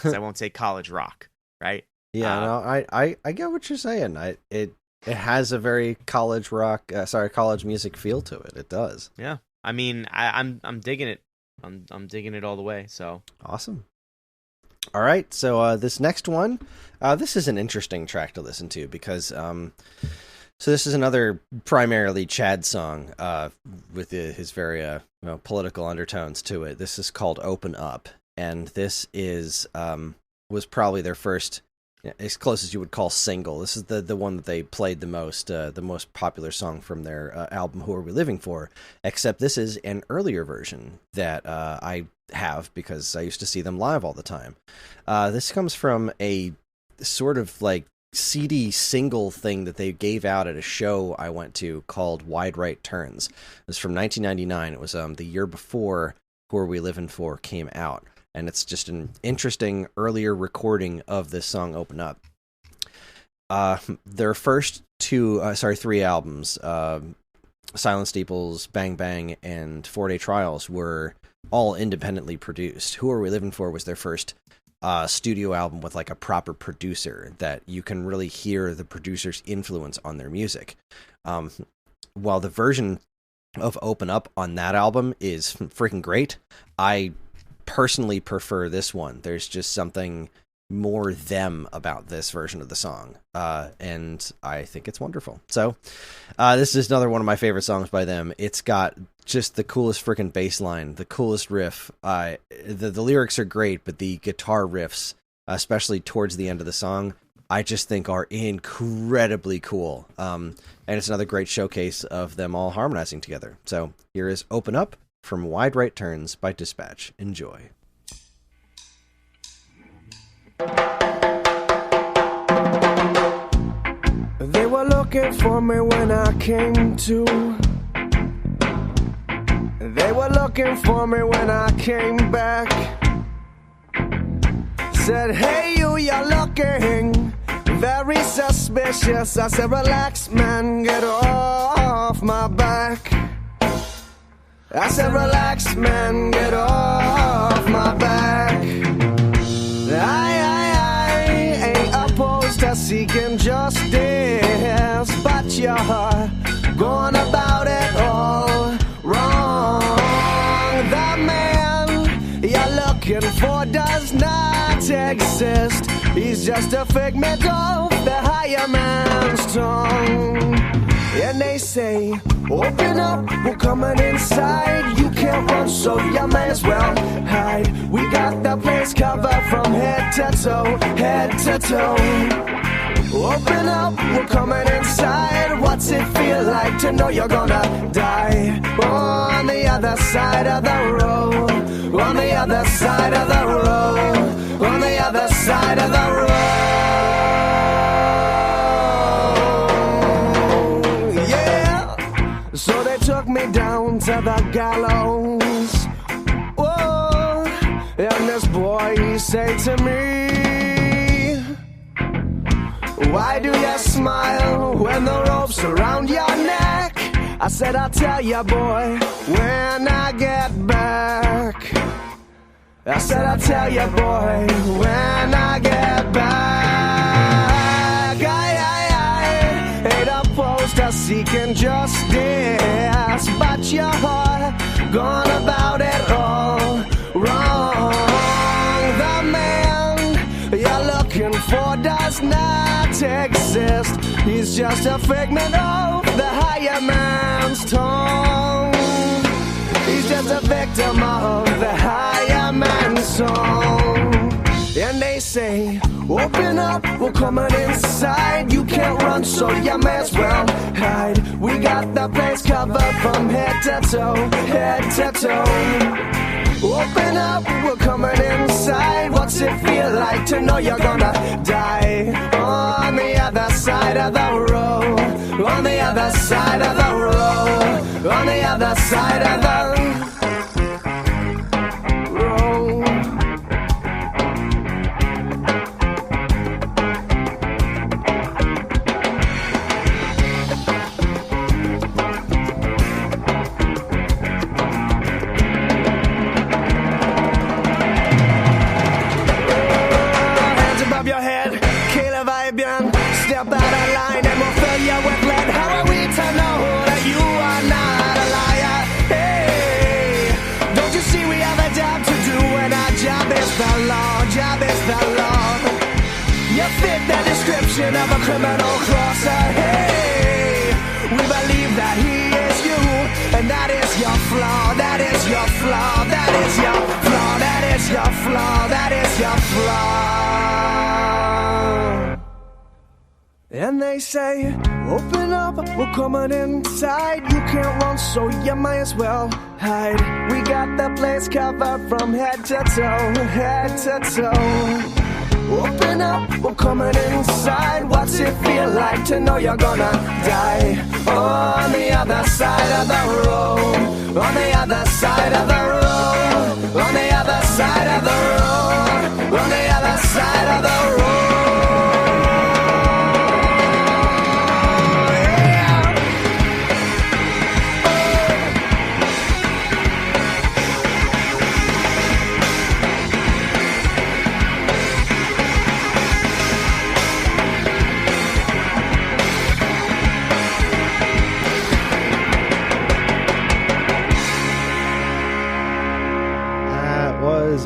I won't say college rock, right? Yeah, no, I get what you're saying. It has a very college rock, college music feel to it. It does. Yeah, I mean, I'm digging it. I'm digging it all the way. So awesome. All right, so this next one, this is an interesting track to listen to because so this is another primarily Chad song with his very political undertones to it. This is called "Open Up," and this is was probably their first, as close as you would call single. This is the one that they played the most popular song from their album "Who Are We Living For?" Except this is an earlier version that I have because I used to see them live all the time. This comes from a sort of like CD single thing that they gave out at a show I went to called Wide Right Turns. It was from 1999. It was the year before Who Are We Living For came out, and it's just an interesting earlier recording of this song "Open Up." Their first three albums, Silent Steeples, Bang Bang, and 4-Day Trials, were all independently produced. Who Are We Living For was their first studio album with like a proper producer that you can really hear the producer's influence on their music. While the version of "Open Up" on that album is freaking great, I personally prefer this one. There's just something more them about this version of the song, and I think it's wonderful. So this is another one of my favorite songs by them. It's got just the coolest freaking bass line, the coolest riff. The lyrics are great, but the guitar riffs, especially towards the end of the song, I just think are incredibly cool. And it's another great showcase of them all harmonizing together. So here is "Open Up" from Wide Right Turns by Dispatch. Enjoy. They were looking for me when I came to. They were looking for me when I came back. Said, hey, you're looking very suspicious. I said, relax, man, get off my back. I said, relax, man, get off my back. I ain't opposed to seeking justice, but you're going about it all wrong. The man you're looking for does not exist. He's just a figment of the higher man's tongue. And they say, open up, we're coming inside. You can't run, so you may as well hide. We got the place covered from head to toe, head to toe. Open up, we're coming inside. What's it feel like to know you're gonna die? On the other side of the road, on the other side of the road, on the other side of the road. So they took me down to the gallows. Whoa, and this boy, he said to me, why do you smile when the rope's around your neck? I said I'll tell ya, boy, when I get back. I said I'll tell ya, boy, when I get back. I ain't opposed to seeking justice, but you're gone about it all wrong. The man you're looking for does not exist. He's just a figment of the higher man's tongue. He's just a victim of the higher man's song. And they say, open up, we're coming inside. You can't run, so you may as well hide. We got the place covered from head to toe, head to toe. Open up, we're coming inside. What's it feel like to know you're gonna die? On the other side of the road, on the other side of the road, on the other side of the road. Step out of line and we'll fill you with lead. How are we to know that you are not a liar? Hey, don't you see we have a job to do, and our job is the law, job is the law. You fit the description of a criminal crosser. Hey, we believe that he is you, and that is your flaw, that is your flaw, that is your flaw, that is your flaw, that is your flaw. And they say, open up, we're coming inside. You can't run, so you might as well hide. We got the place covered from head to toe, head to toe. Open up, we're coming inside. What's it feel like to know you're gonna die? On the other side of the road, on the other side of the road, on the other side of the road, on the other side of the road.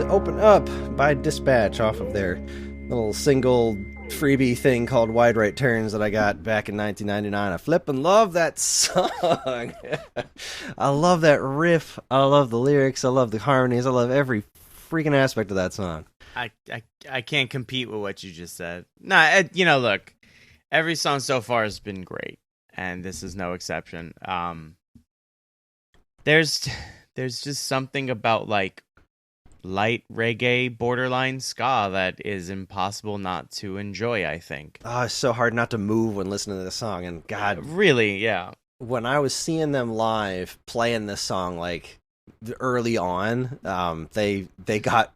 Open Up by Dispatch off of their little single freebie thing called Wide Right Turns that I got back in 1999. I flip and love that song. I love that riff. I love the lyrics. I love the harmonies. I love every freaking aspect of that song. I can't compete with what you just said. Nah, look, every song so far has been great, and this is no exception. There's just something about like light reggae, borderline ska that is impossible not to enjoy, I think. Oh, it's so hard not to move when listening to this song, and God, really, yeah. When I was seeing them live playing this song, like early on, they got,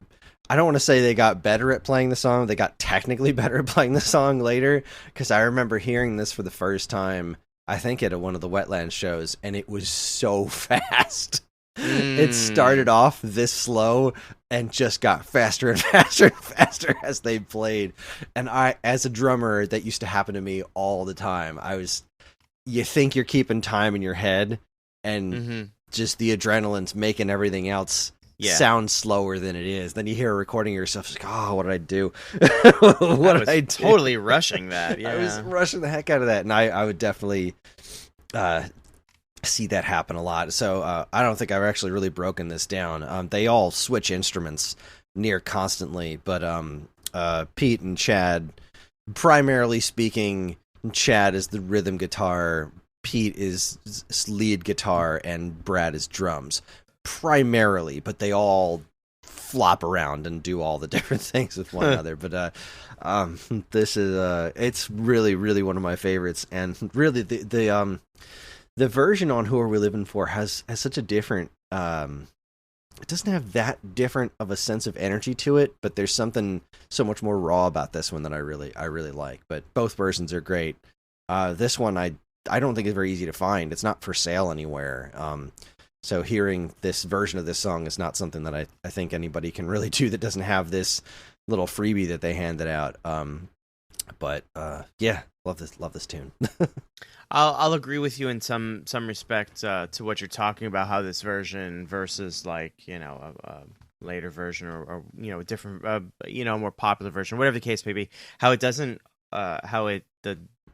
I don't want to say they got better at playing the song, they got technically better at playing the song later, because I remember hearing this for the first time, I think at one of the Wetlands shows, and it was so fast. It started off this slow and just got faster and faster and faster as they played. And I, as a drummer, that used to happen to me all the time. You think you're keeping time in your head, and just the adrenaline's making everything else sound slower than it is. Then you hear a recording of yourself, it's like, oh, what did I do? What did I do? Totally rushing that. Yeah. I was rushing the heck out of that, and I would definitely see that happen a lot. So I don't think I've actually really broken this down. They all switch instruments near constantly, but Pete and Chad, primarily speaking, Chad is the rhythm guitar, Pete is lead guitar, and Brad is drums primarily, but they all flop around and do all the different things with one another. But this is it's really, really one of my favorites, and really the version on Who Are We Living For has such a different, it doesn't have that different of a sense of energy to it, but there's something so much more raw about this one that I really like. But both versions are great. This one I I don't think it's very easy to find. It's not for sale anywhere. So hearing this version of this song is not something that I think anybody can really do that doesn't have this little freebie that they handed out. But yeah, love this tune. I'll agree with you in some respect to what you're talking about, how this version versus like, you know, a later version or you know, a different, you know, more popular version, whatever the case may be, how it doesn't,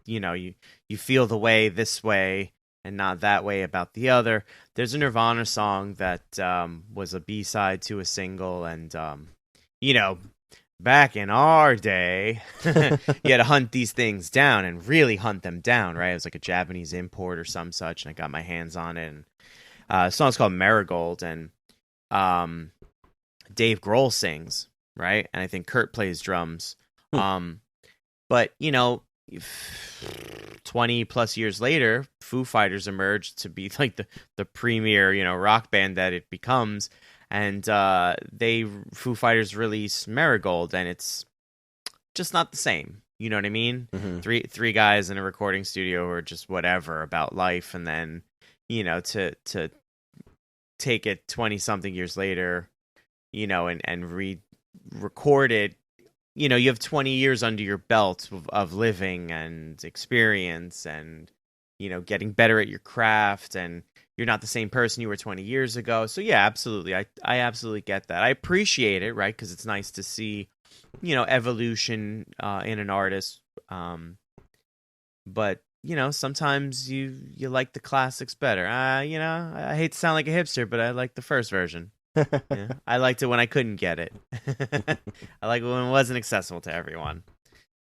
you know, you feel the way this way and not that way about the other. There's a Nirvana song that was a B-side to a single, and you know, back in our day, you had to hunt these things down and really hunt them down, right? It was like a Japanese import or some such, and I got my hands on it. And the song's called Marigold, and Dave Grohl sings, right? And I think Kurt plays drums. But, you know, 20 plus years later, Foo Fighters emerged to be like the premier, you know, rock band that it becomes. And Foo Fighters release Marigold, and it's just not the same. You know what I mean? Mm-hmm. Three guys in a recording studio or just whatever about life, and then, you know, to take it 20 something years later, you know, and re-record it. You know, you have 20 years under your belt of living and experience and, you know, getting better at your craft, and you're not the same person you were 20 years ago. So, yeah, absolutely. I absolutely get that. I appreciate it, right? Because it's nice to see, you know, evolution in an artist. But, you know, sometimes you like the classics better. You know, I hate to sound like a hipster, but I like the first version. Yeah, I liked it when I couldn't get it. I like it when it wasn't accessible to everyone.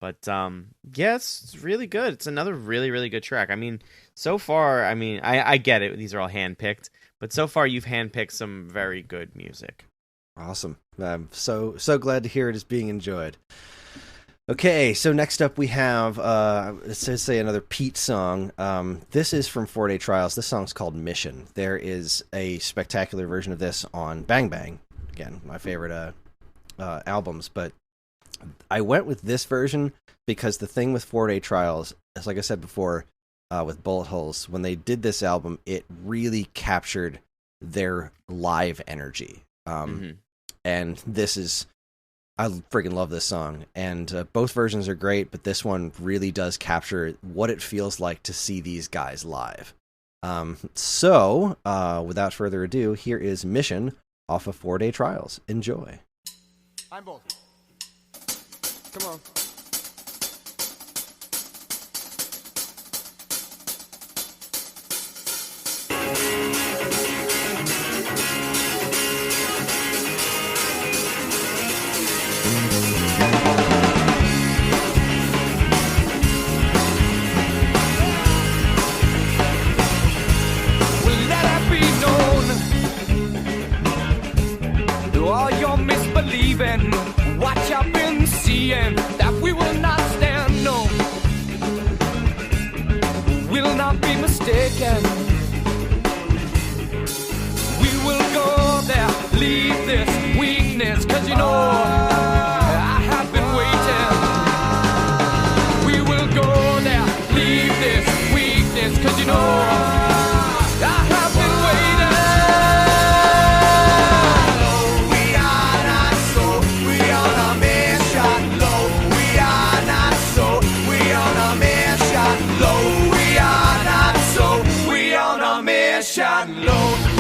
But yeah, it's really good. It's another really, really good track. I mean, so far, I mean, I get it. These are all handpicked, but so far you've handpicked some very good music. Awesome. I'm so glad to hear it is being enjoyed. Okay, so next up we have, let's say another Pete song. This is from 4 Day Trials. This song's called Mission. There is a spectacular version of this on Bang Bang. Again, my favorite albums. But I went with this version because the thing with 4 Day Trials is, like I said before, with Bullet Holes, when they did this album, it really captured their live energy. And this is... I freaking love this song, and both versions are great, but this one really does capture what it feels like to see these guys live. So, without further ado, here is Mission off of 4 Day Trials. Enjoy. I'm both. Come on. What you've been seeing, that we will not stand, no, will not be mistaken. We will go there, leave this weakness, 'cause you know I have been waiting. We will go there, leave this weakness, 'cause you know I have been waiting.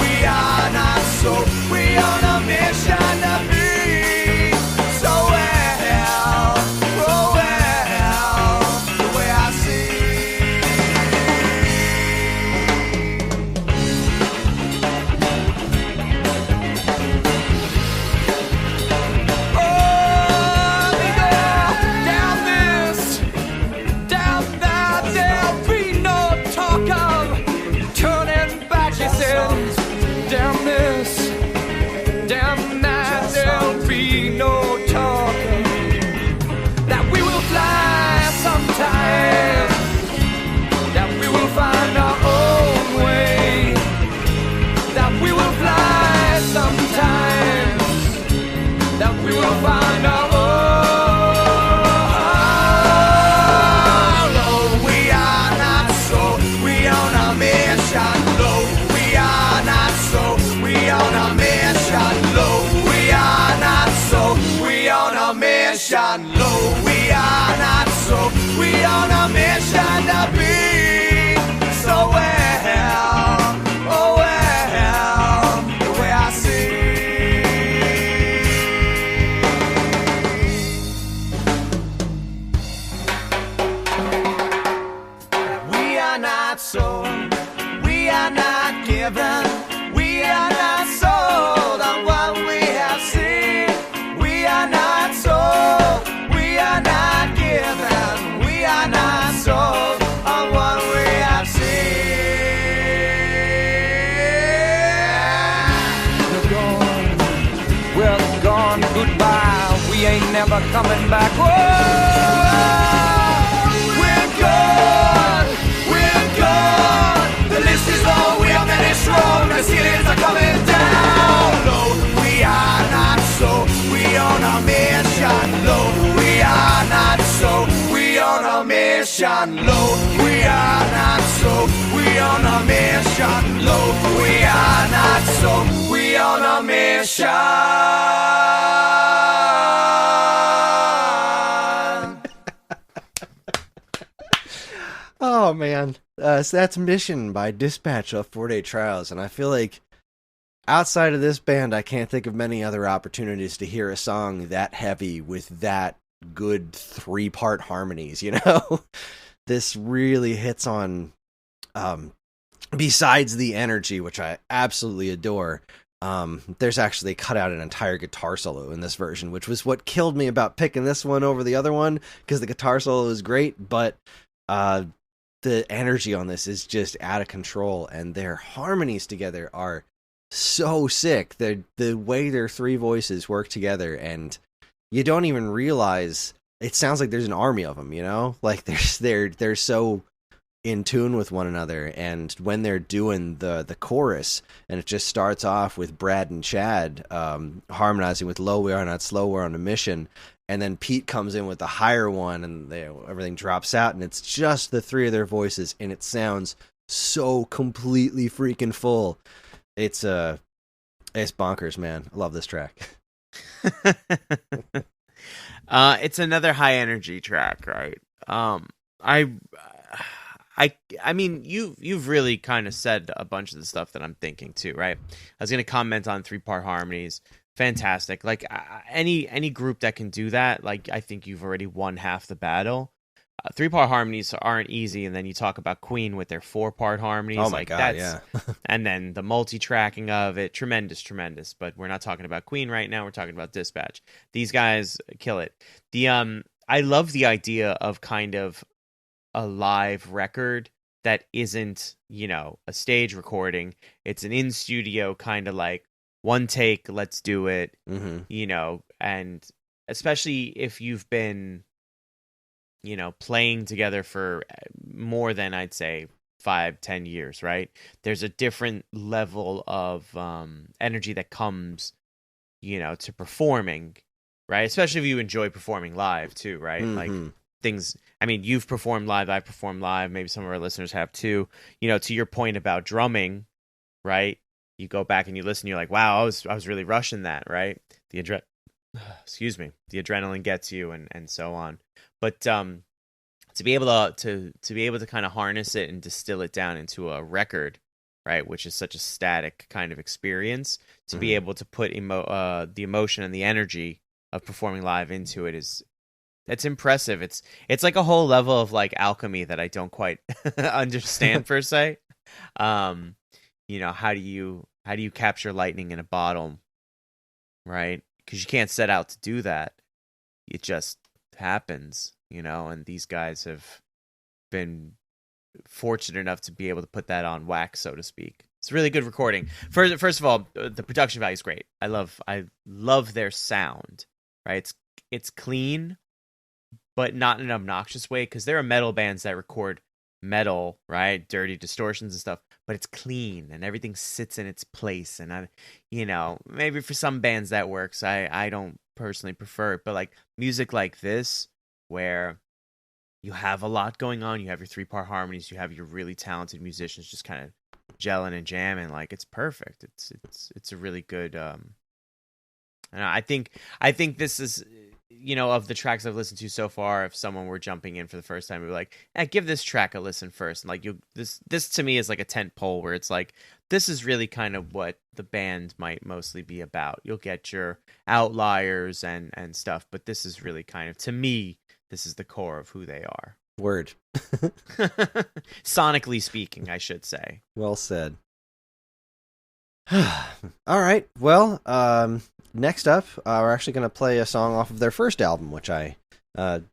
We are not so, we on a mission to be so well, oh well, the way I see. Oh, down this, down that, there'll be no talk of turning back. She said, damn this, damn that, there'll be no talking. That we will fly sometime, that we will find our own way, that we will fly sometime, that we will find our own. Oh, we are not so. given. We are not sold on what we have seen. We are not sold. We are not given. We are not sold on what we have seen. They're gone. Well, they're gone. Goodbye. We ain't never coming back. Whoa! We're gone. We're gone. The list is long. We are many strong. The ceilings are coming down. Low. We are not so. We on a mission. Low. We are not so. We on a mission. Low. We are not so. We on a mission. Low. We are not so. We on a mission. Oh man, so that's Mission by Dispatch of 4-Day Trials, and I feel like outside of this band, I can't think of many other opportunities to hear a song that heavy with that good 3-part harmonies. You know, this really hits on. Besides the energy, which I absolutely adore, there's actually cut out an entire guitar solo in this version, which was what killed me about picking this one over the other one, because the guitar solo is great, but the energy on this is just out of control, and their harmonies together are so sick. The way their 3 voices work together, and you don't even realize it sounds like there's an army of them, you know? Like they're so in tune with one another. And when they're doing the chorus, and it just starts off with Brad and Chad harmonizing with Low, We Are Not Slow, We're on a Mission, and then Pete comes in with the higher one, and everything drops out, and it's just the 3 of their voices, and it sounds so completely freaking full. It's bonkers, man. I love this track. It's another high energy track, right? I mean, you've really kind of said a bunch of the stuff that I'm thinking too, right? I was going to comment on 3-part harmonies. Fantastic. Like any group that can do that, like I think you've already won half the battle. 3-part harmonies aren't easy, and then you talk about Queen with their 4-part harmonies. Oh my god, yeah. And then the multi-tracking of it, tremendous. But we're not talking about Queen right now. We're talking about Dispatch. These guys kill it. I love the idea of kind of a live record that isn't, a stage recording. It's an in-studio kind of like one take, let's do it, and especially if you've been, playing together for more than, I'd say, 5-10 years, right? There's a different level of energy that comes, to performing, right? Especially if you enjoy performing live too, right? Like things, I mean, you've performed live, I've performed live, maybe some of our listeners have too. To your point about drumming, right? You go back and you listen, you're like, wow, I was really rushing that, right? The adrenaline gets you, and so on. But to be able to kind of harness it and distill it down into a record, right, which is such a static kind of experience, to be able to put the emotion and the energy of performing live into it that's impressive. It's like a whole level of like alchemy that I don't quite understand per se. How do you capture lightning in a bottle, right? Because you can't set out to do that. It just happens, and these guys have been fortunate enough to be able to put that on wax, so to speak. It's a really good recording. First of all, the production value is great. I love their sound, right? It's clean, but not in an obnoxious way, because there are metal bands that record metal, right? Dirty distortions and stuff, but it's clean and everything sits in its place. And maybe for some bands that works. I don't personally prefer it, but like music like this, where you have a lot going on, you have your 3-part harmonies, you have your really talented musicians just kind of gelling and jamming, like it's perfect. It's a really good. And I think this is, of the tracks I've listened to so far, if someone were jumping in for the first time, we'd be like, give this track a listen first. And like this to me is like a tent pole where it's like, this is really kind of what the band might mostly be about. You'll get your outliers and stuff, but this is really kind of, to me, this is the core of who they are. Word. Sonically speaking, I should say. Well said. All right. Well, next up, we're actually going to play a song off of their first album, which I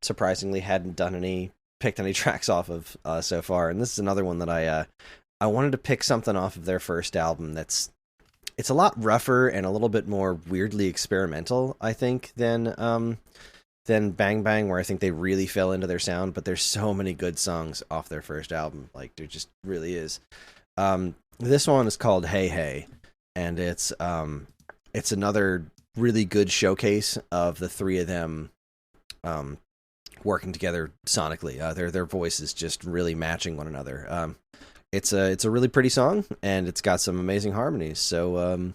surprisingly hadn't picked any tracks off of so far. And this is another one that I wanted to pick something off of their first album it's a lot rougher and a little bit more weirdly experimental, I think, than Bang Bang, where I think they really fell into their sound. But there's so many good songs off their first album. Like, there just really is. This one is called Hey Hey, and it's another really good showcase of the three of them working together sonically. Their voices just really matching one another. It's a really pretty song, and it's got some amazing harmonies. So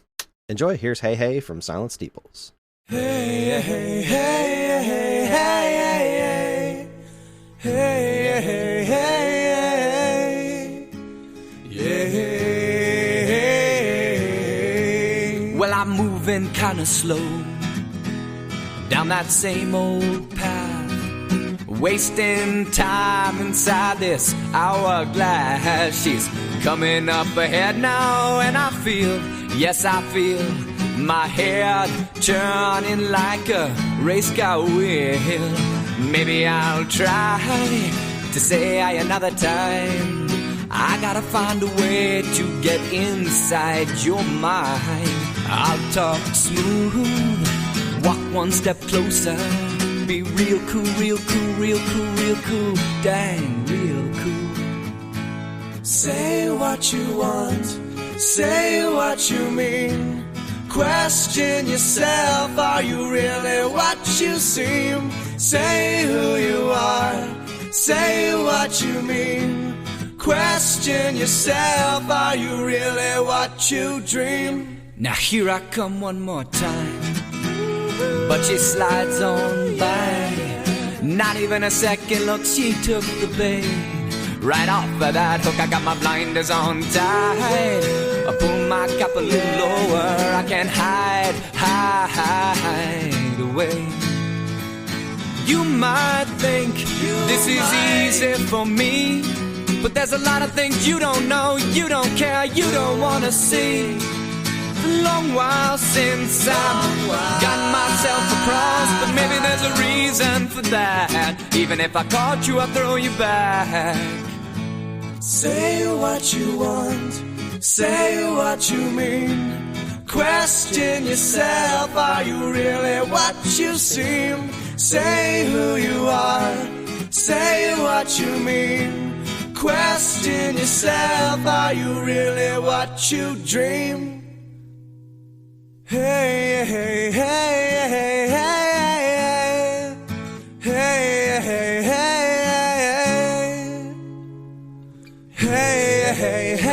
enjoy. Here's Hey Hey from Silent Steeples. Hey, hey, hey, hey, hey, hey, hey, hey, hey, yeah. Well, I'm moving kinda slow down that same old path, wasting time inside this hourglass. She's coming up ahead now, and I feel, yes, I feel my head turning like a race car wheel. Maybe I'll try to say another time. I gotta find a way to get inside your mind. I'll talk smooth, walk one step closer, be real cool, real cool, real cool, real cool, dang, real cool. Say what you want, say what you mean. Question yourself, are you really what you seem? Say who you are, say what you mean. Question yourself, are you really what you dream? Now here I come one more time, but she slides on by. Not even a second look, she took the bait. Right off of that hook, I got my blinders on tight. I pull my cap a little lower, I can't hide away. You might think this is easy for me, but there's a lot of things you don't know, you don't care, you don't wanna see. A long while since I've got myself across, but maybe there's a reason for that. Even if I caught you, I'll throw you back. Say what you want, say what you mean. Question yourself, are you really what you seem? Say who you are, say what you mean. Question yourself, are you really what you dream? Hey, hey, hey, hey, hey, hey, hey, hey, hey, hey,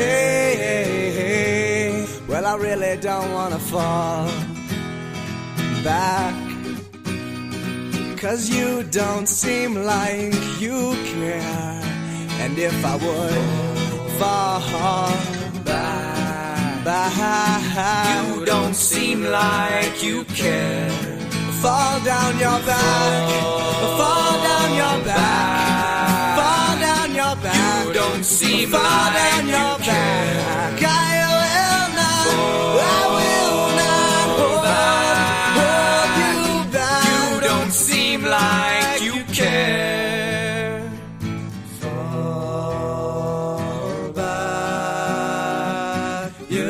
hey, hey. Well, I really don't wanna fall back, 'cause you don't seem like you care. And if I would fall back, You don't seem like you care. fall down your back, fall down your back, fall down your back. You don't seem fall like down you your care. back. I will not hold you back. You don't seem like you care. Fall back, you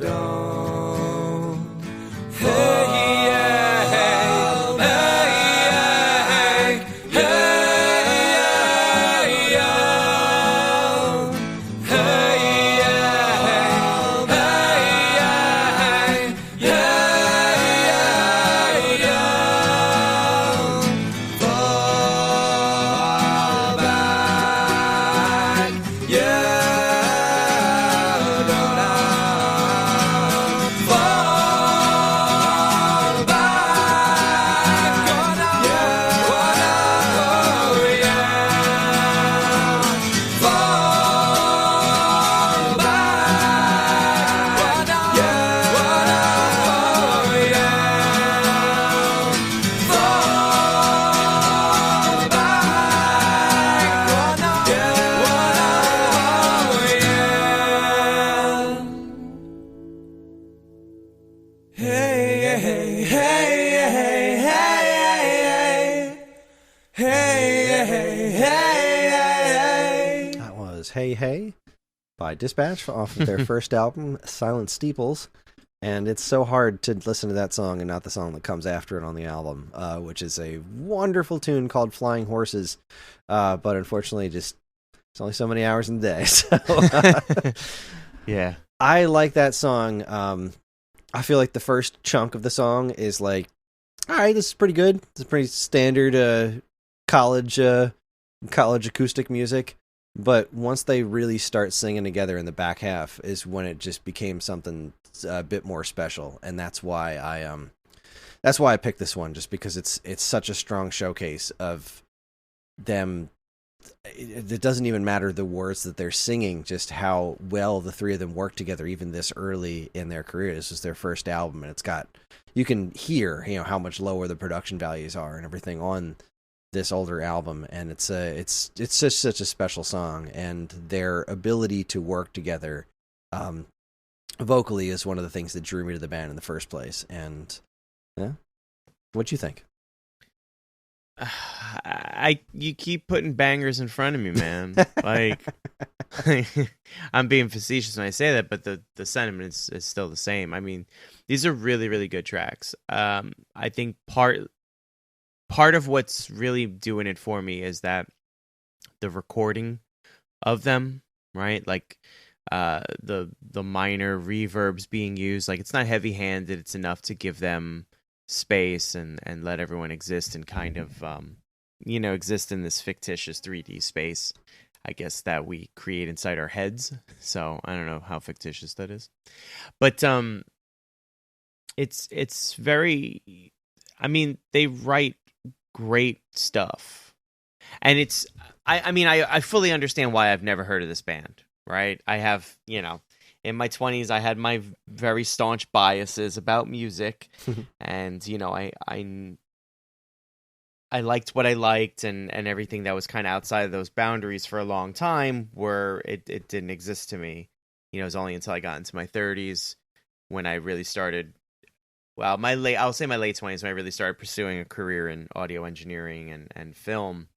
don't. Hey, yeah, hey, hey, hey, hey, yeah. Hey, yeah, hey, hey, yeah, yeah. That was Hey Hey by Dispatch off of their first album, Silent Steeples. And it's so hard to listen to that song and not the song that comes after it on the album, which is a wonderful tune called Flying Horses. But unfortunately, just it's only so many hours in the day. So, Yeah. I like that song. I feel like the first chunk of the song is like, all right, this is pretty good. It's a pretty standard college acoustic music. But once they really start singing together in the back half is when it just became something a bit more special, and that's why I picked this one, just because it's such a strong showcase of them. It doesn't even matter the words that they're singing, just how well the three of them work together, even this early in their career. This is their first album, and you can hear, how much lower the production values are and everything on this older album, and it's just such a special song, and their ability to work together vocally is one of the things that drew me to the band in the first place. And yeah, what'd you think? You keep putting bangers in front of me, man. Like, I'm being facetious when I say that, but the sentiment is still the same. I mean, these are really, really good tracks. I think part of what's really doing it for me is that the recording of them, right? Like the minor reverbs being used, like it's not heavy-handed. It's enough to give them space and let everyone exist and kind of exist in this fictitious 3D space, I guess, that we create inside our heads. So I don't know how fictitious that is, but it's very, I mean, they write great stuff, and it's I fully understand why I've never heard of this band, right? I have, in my 20s I had my very staunch biases about music, and I liked what I liked, and everything that was kind of outside of those boundaries for a long time, where it didn't exist to me. It was only until I got into my 30s when I really started, well, I'll say my late 20s, when I really started pursuing a career in audio engineering and film,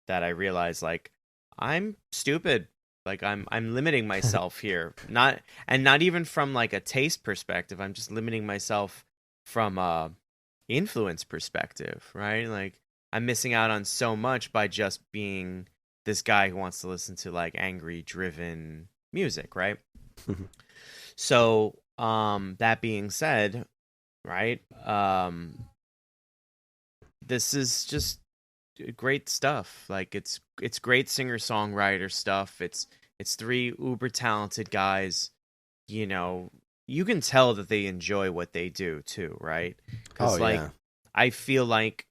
that I realized, like, I'm stupid. Like, I'm limiting myself here. Not even from like a taste perspective. I'm just limiting myself from a influence perspective, right? Like, I'm missing out on so much by just being this guy who wants to listen to like angry, driven music, right? So, that being said, right, this is just great stuff. Like, it's great singer-songwriter stuff. It's three uber talented guys. You can tell that they enjoy what they do too, right? Because yeah. I feel like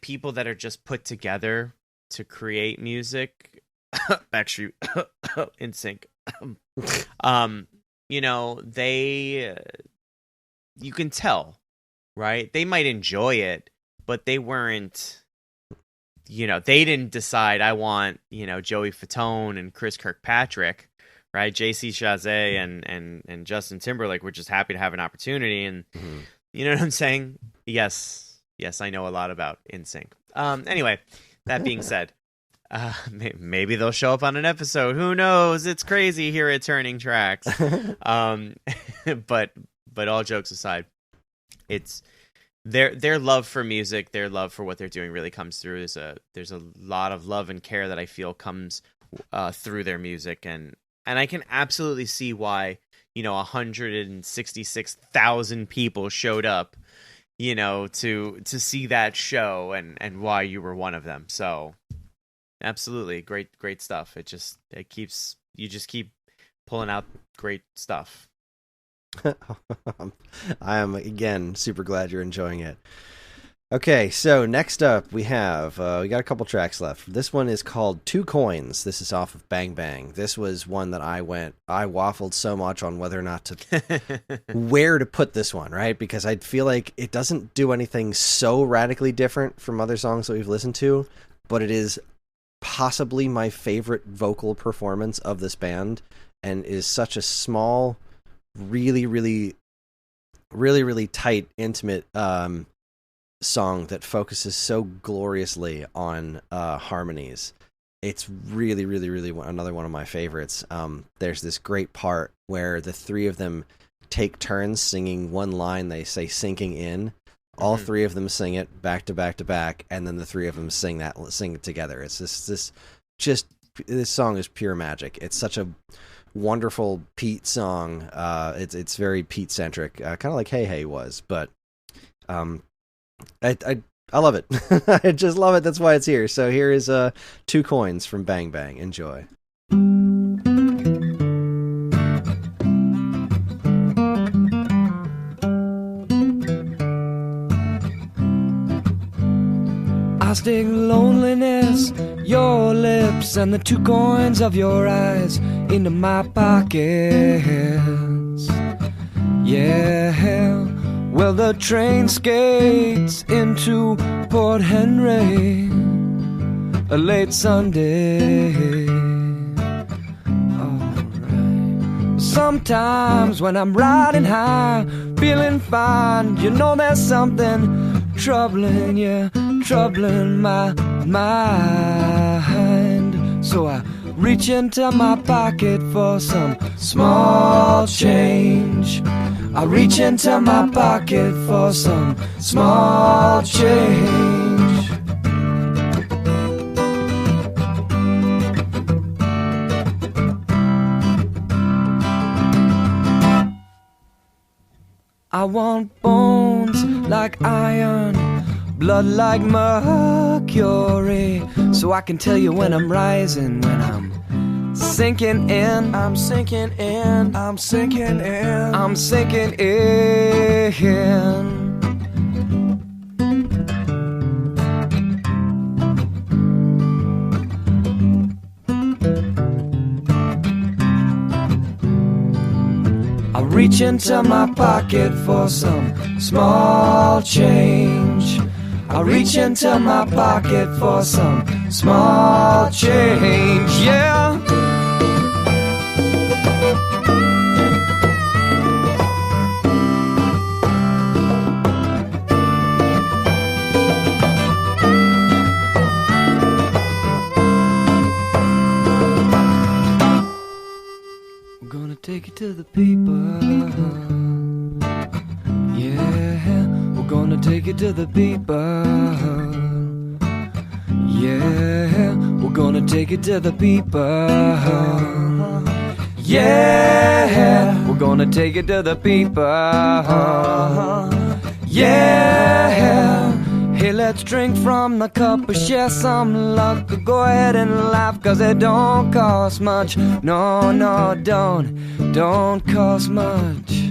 people that are just put together to create music, actually, in sync, you can tell, right? They might enjoy it, but they weren't, they didn't decide, I want, Joey Fatone and Chris Kirkpatrick, right? JC Chazé and Justin Timberlake were just happy to have an opportunity. And you know what I'm saying? Yes, I know a lot about NSYNC. Anyway, that being said, maybe they'll show up on an episode. Who knows? It's crazy here at Turning Tracks. But all jokes aside, it's their love for music, their love for what they're doing really comes through. There's a lot of love and care that I feel comes through their music, and I can absolutely see why 166,000 people showed up, to see that show, and why you were one of them. So absolutely great stuff. You just keep pulling out great stuff. I am, again, super glad you're enjoying it. Okay, so next up we have, we got a couple tracks left. This one is called Two Coins. This is off of Bang Bang. This was one that I waffled so much on whether or not to, where to put this one, right? Because I feel like it doesn't do anything so radically different from other songs that we've listened to, but it is possibly my favorite vocal performance of this band, and is such a small, really, really, really, really tight, intimate song that focuses so gloriously on harmonies. It's really, really, really another one of my favorites. There's this great part where the three of them take turns singing one line. They say "sinking in." All three of them sing it back to back to back, and then the three of them sing it together. It's this song is pure magic. It's such a wonderful Pete song. It's very Pete centric, kind of like Hey Hey was, but I love it. I just love it. That's why it's here. So here is 2 Coins from Bang Bang. Enjoy. I stick loneliness, your lips, and the 2 coins of your eyes into my pockets. Yeah, well, the train skates into Port Henry, a late Sunday. Alright. Sometimes when I'm riding high, feeling fine, you know there's something troubling you, troubling my mind. So I reach into my pocket for some small change. I reach into my pocket for some small change. I want bones like iron, blood like mercury, so I can tell you when I'm rising, when I'm sinking in. I'm sinking in. I'm sinking in. I'm sinking in. I reach into my pocket for some small change. I reach into my pocket for some small change, yeah. We're gonna take it to the people. Yeah, we're gonna take it to the people. Yeah, we're gonna take it to the people. Yeah, we're gonna take it to the people. Yeah, hey, let's drink from the cup and share some luck. Go ahead and laugh, cause it don't cost much. No, no, don't cost much.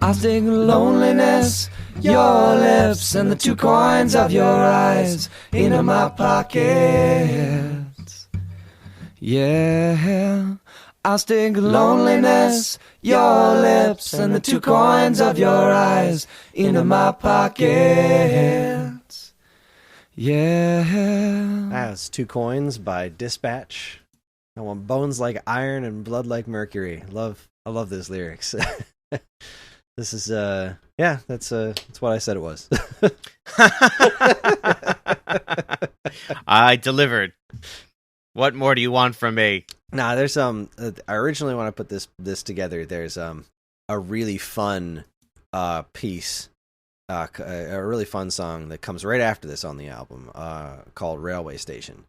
I stick loneliness, your lips, and the 2 coins of your eyes into my pockets. Yeah, I stick loneliness, your lips, and the 2 coins of your eyes into my pockets. Yeah. That's 2 Coins by Dispatch. I want bones like iron and blood like mercury. I love those lyrics. This is that's what I said it was. I delivered. What more do you want from me? Nah, there's I originally when I put this together, there's a really fun piece, a really fun song that comes right after this on the album, called Railway Station,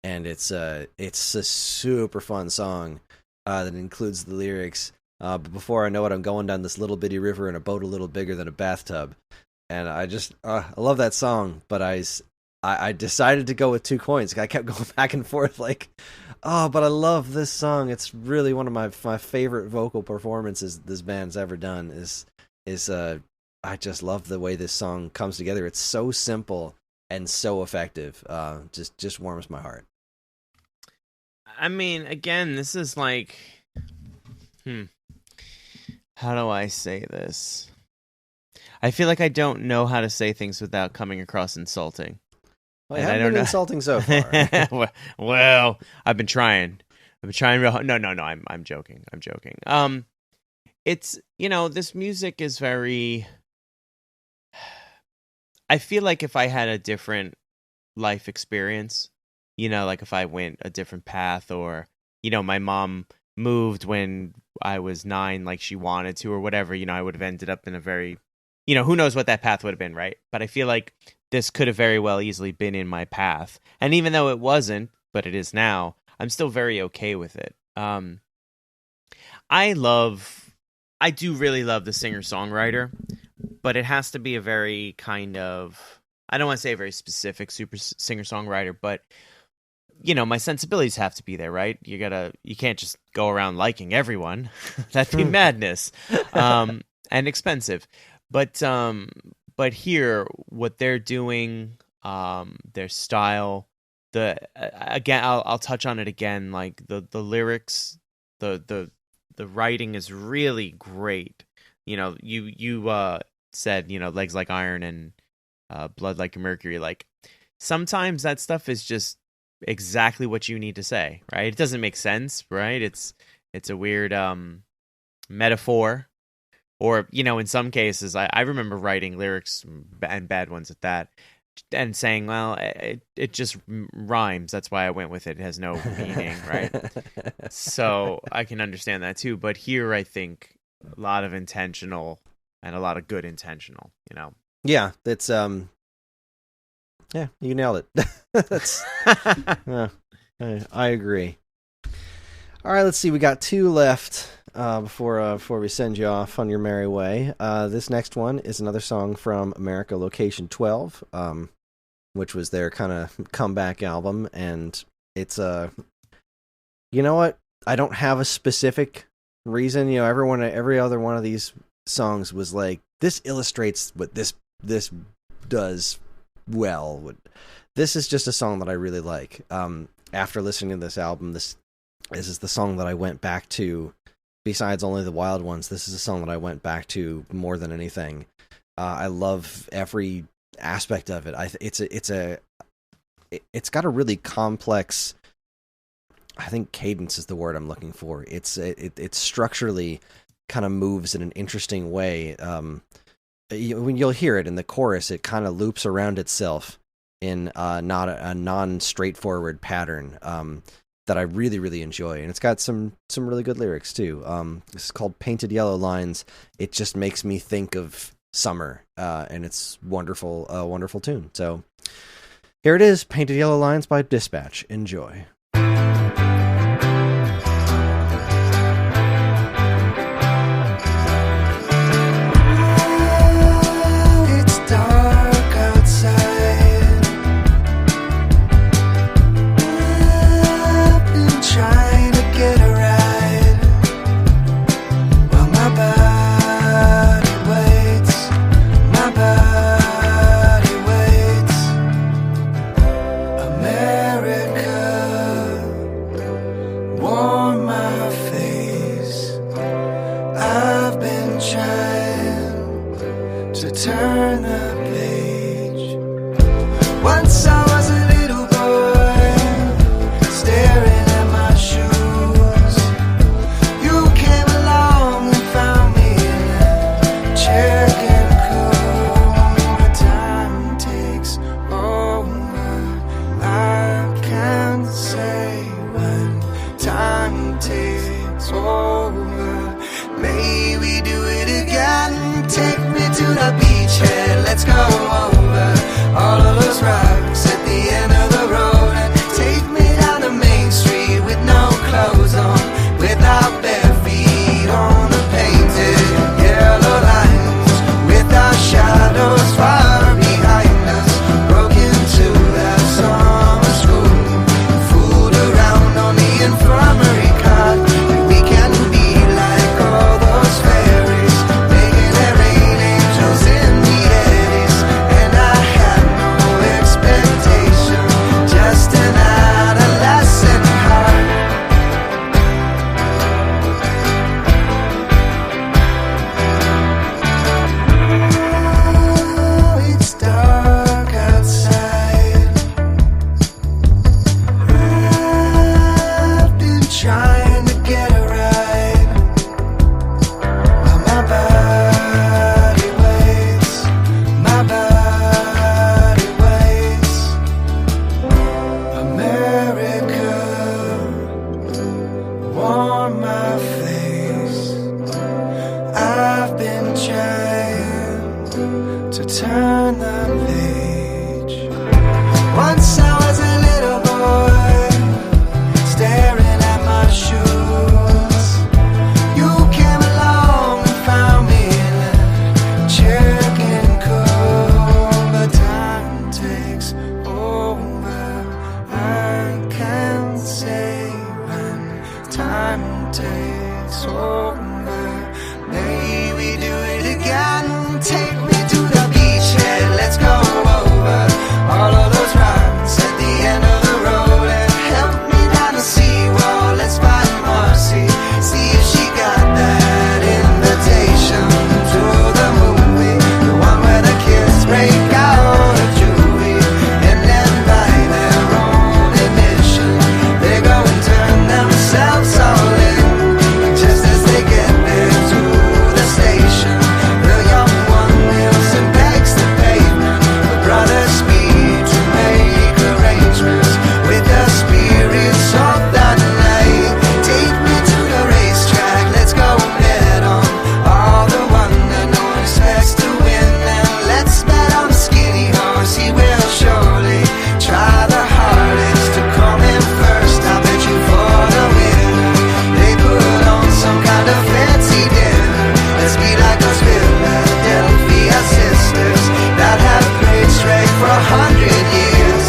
and it's a super fun song that includes the lyrics. But before I know it, I'm going down this little bitty river in a boat a little bigger than a bathtub, and I love that song. But I decided to go with 2 Coins. I kept going back and forth, like, but I love this song. It's really one of my favorite vocal performances this band's ever done. I just love the way this song comes together. It's so simple and so effective. Just warms my heart. I mean, again, this is like, how do I say this? I feel like I don't know how to say things without coming across insulting. Well, I haven't been insulting so far. Well, I've been trying. Real hard. No, I'm joking. it's, this music is very, I feel like if I had a different life experience, like if I went a different path, or, my mom moved when I was 9, like she wanted to, or whatever, I would have ended up in a very, who knows what that path would have been, right? But I feel like this could have very well easily been in my path. And even though it wasn't, but it is now, I'm still very okay with it. I do really love the singer-songwriter, but it has to be a very kind of, I don't want to say a very specific super singer-songwriter, but my sensibilities have to be there, right? You can't just go around liking everyone. That'd be madness. And expensive. But here, what they're doing, their style, again, I'll touch on it again, like the lyrics, the writing is really great. You said, legs like iron and blood like mercury. Like, sometimes that stuff is just exactly what you need to say, right? It doesn't make sense, right? It's a weird metaphor, or in some cases, I remember writing lyrics, and bad ones at that, and saying, well, it just rhymes, that's why I went with it. It has no meaning, right? So I can understand that too, but here I think a lot of intentional and a lot of good intentional, Yeah, it's yeah, you nailed it. That's I agree. All right, let's see. We got 2 left before we send you off on your merry way. This next one is another song from America Location 12, which was their kind of comeback album, and it's you know what? I don't have a specific reason. Every other one of these songs was like, this illustrates what this does well. This is just a song that I really like. After listening to this album, this is the song that I went back to. Besides Only the Wild Ones, this is a song that I went back to more than anything. I love every aspect of it. It's got a really complex, I think cadence is the word I'm looking for. It structurally kind of moves in an interesting way. When you'll hear it in the chorus, it kind of loops around itself in not a non-straightforward pattern that I really, really enjoy. And it's got some really good lyrics, too. This is called Painted Yellow Lines. It just makes me think of summer, and it's wonderful, wonderful tune. So here it is, Painted Yellow Lines by Dispatch. Enjoy. turn the page. Once I was a little boy, staring at my shoes. You came along and found me in a chicken coop. But time takes over. I can't say when time takes over. Maybe do it again. Take me to the beachhead. Let's go over all of those rocks at the end of the road and help me down the seawall. Let's find Marcy. See if she got that invitation to the movie, the one where the kids break out of jewelry and then buy their own admission. They go and turn themselves all in just as they get there to the station. The young one kneels and begs the pavement for brother speed to make arrangements with the spirits of that night. Take me to the racetrack, let's go bet on all the one that no one expects to win. And let's bet on the skinny horse, he will surely try the hardest to come in first. I bet you for the winner, they put on some kind of fancy dinner. Let's be like those Philadelphia sisters that have played straight for 100 years.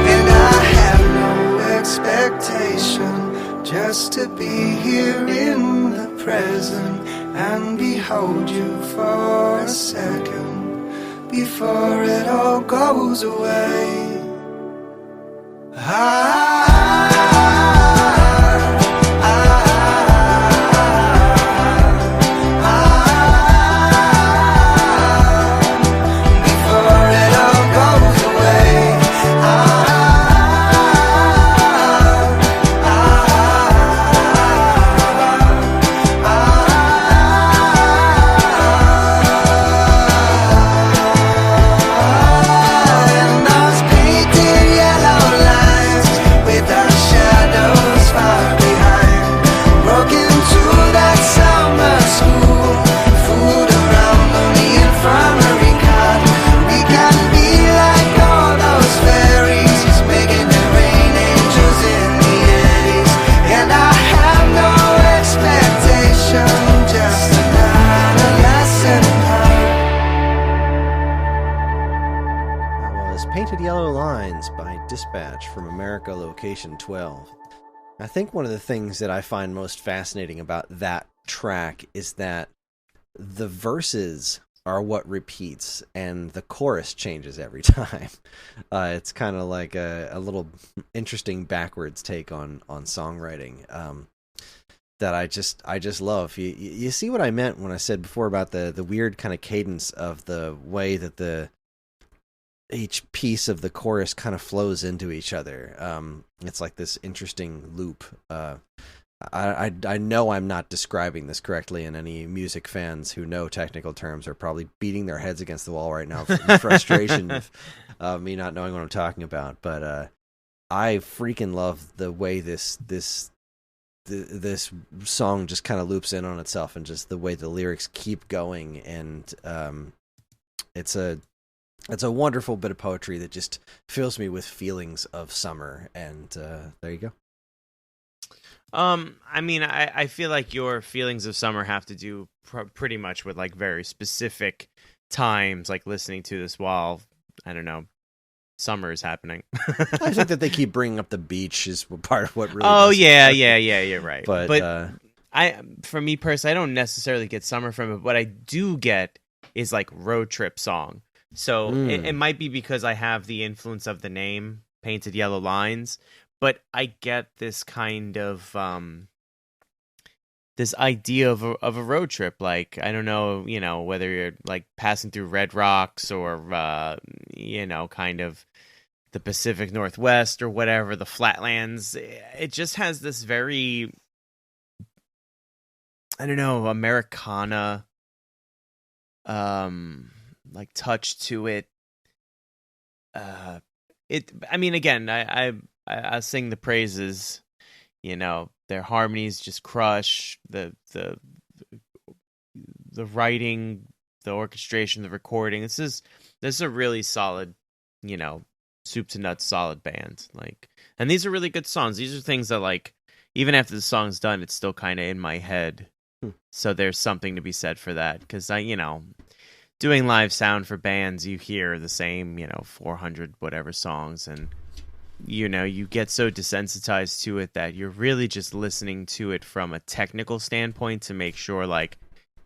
And I have no expectation, just to be here in the present and behold you for a second before it all goes away. Before it all goes away. And those painted yellow lines with our shadows far behind, broken to that summer school, food around on the infirmary cot. We can be like all those fairies, making the rain angels in the eddies. And I have no expectation, just an adolescent heart. That was Painted Yellow Lines by Dispatch from America Location 12. I think one of the things that I find most fascinating about that track is that the verses are what repeats and the chorus changes every time. It's kind of like a little interesting backwards take on songwriting that I just love. You see what I meant when I said before about the weird kind of cadence of the way that each piece of the chorus kind of flows into each other. It's like this interesting loop. I know I'm not describing this correctly, and any music fans who know technical terms are probably beating their heads against the wall right now in frustration of me not knowing what I'm talking about. But I freaking love the way this song just kind of loops in on itself, and just the way the lyrics keep going. And it's a wonderful bit of poetry that just fills me with feelings of summer. And there you go. I mean, I feel like your feelings of summer have to do pretty much with like very specific times, like listening to this while, I don't know, summer is happening. I think that they keep bringing up the beach is part of what really. Oh yeah, you're right. But for me personally, I don't necessarily get summer from it. What I do get is like road trip song. So it might be because I have the influence of the name Painted Yellow Lines, but I get this kind of this idea of a road trip. Like, I don't know, whether you're like passing through Red Rocks or kind of the Pacific Northwest or whatever, the flatlands. It just has this very, I don't know, Americana like touch to it. I mean, again, I sing the praises, their harmonies just crush, the writing orchestration, the recording. This is a really solid, soup to nuts solid band. Like, and these are really good songs. These are things that, like, even after the song's done, it's still kind of in my head. So there's something to be said for that, because doing live sound for bands, you hear the same 400 whatever songs, and you get so desensitized to it that you're really just listening to it from a technical standpoint to make sure, like,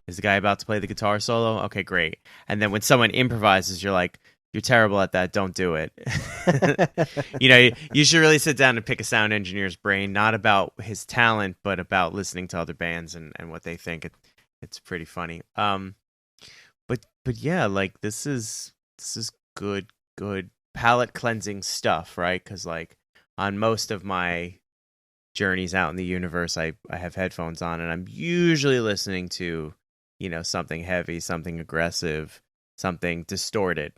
is the guy about to play the guitar solo? Okay, great. And then when someone improvises, you're like, you're terrible at that, don't do it. You should really sit down and pick a sound engineer's brain, not about his talent, but about listening to other bands and what they think. It's pretty funny. But yeah, like, this is good palate cleansing stuff, right? Because, like, on most of my journeys out in the universe, I have headphones on, and I'm usually listening to, something heavy, something aggressive, something distorted,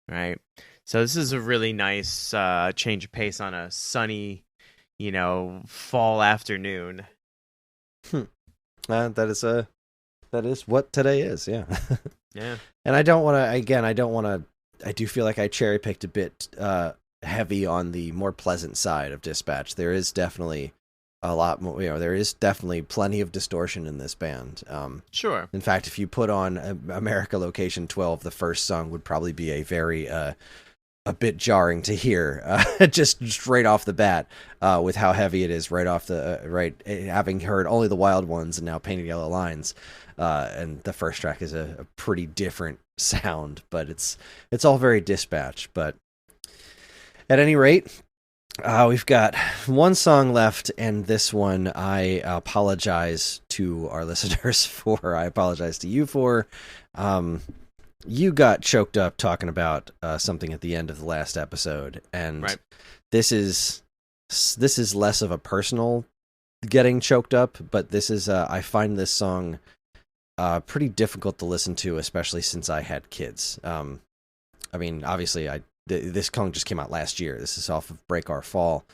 right? So this is a really nice change of pace on a sunny, fall afternoon. That is what today is, yeah. Yeah. And I do feel like I cherry picked a bit heavy on the more pleasant side of Dispatch. There is definitely a lot more, there is definitely plenty of distortion in this band. Sure. In fact, if you put on America Location 12, the first song would probably be a very, a bit jarring to hear, just right off the bat, with how heavy it is right off the, having heard only the Wild Ones and now Painted Yellow Lines. And the first track is a pretty different sound, but it's all very Dispatch. But at any rate, we've got one song left, and this one I apologize to our listeners for. I apologize to you for. You got choked up talking about something at the end of the last episode, and right. This is less of a personal getting choked up, but this is I find this song pretty difficult to listen to, especially since I had kids. I mean, obviously, this song just came out last year. This is off of Break Our Fall.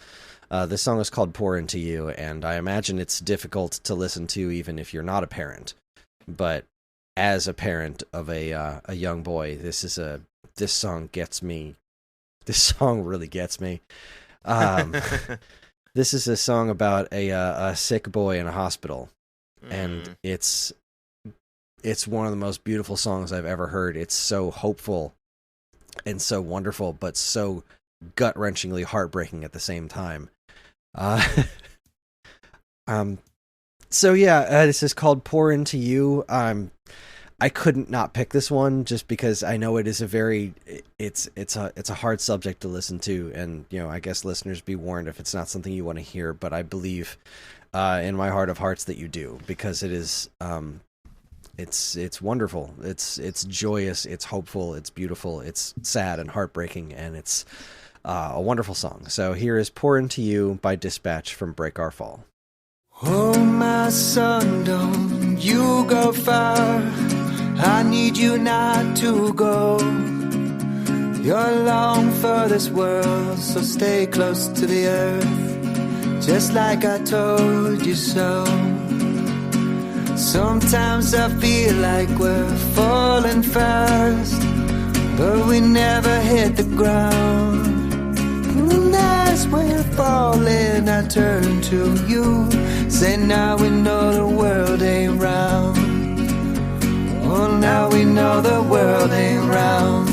This song is called Pour Into You, and I imagine it's difficult to listen to even if you're not a parent. But as a parent of a young boy, this song gets me. This song really gets me. This is a song about a sick boy in a hospital, and it's one of the most beautiful songs I've ever heard. It's so hopeful and so wonderful, but so gut-wrenchingly heartbreaking at the same time. So yeah, this is called Pour Into You. I couldn't not pick this one just because I know it is it's a hard subject to listen to, and I guess listeners be warned if it's not something you want to hear, but I believe in my heart of hearts that you do, because it is it's wonderful. It's joyous, it's hopeful, it's beautiful, it's sad and heartbreaking, and it's a wonderful song. So here is Pour Into You by Dispatch from Break Our Fall. Oh, my son, don't you go far. I need you not to go. You're long for this world, so stay close to the earth, just like I told you so. Sometimes I feel like we're falling fast, but we never hit the ground. And as we're falling, I turn to you, say now we know the world ain't round. Oh, now we know the world ain't round.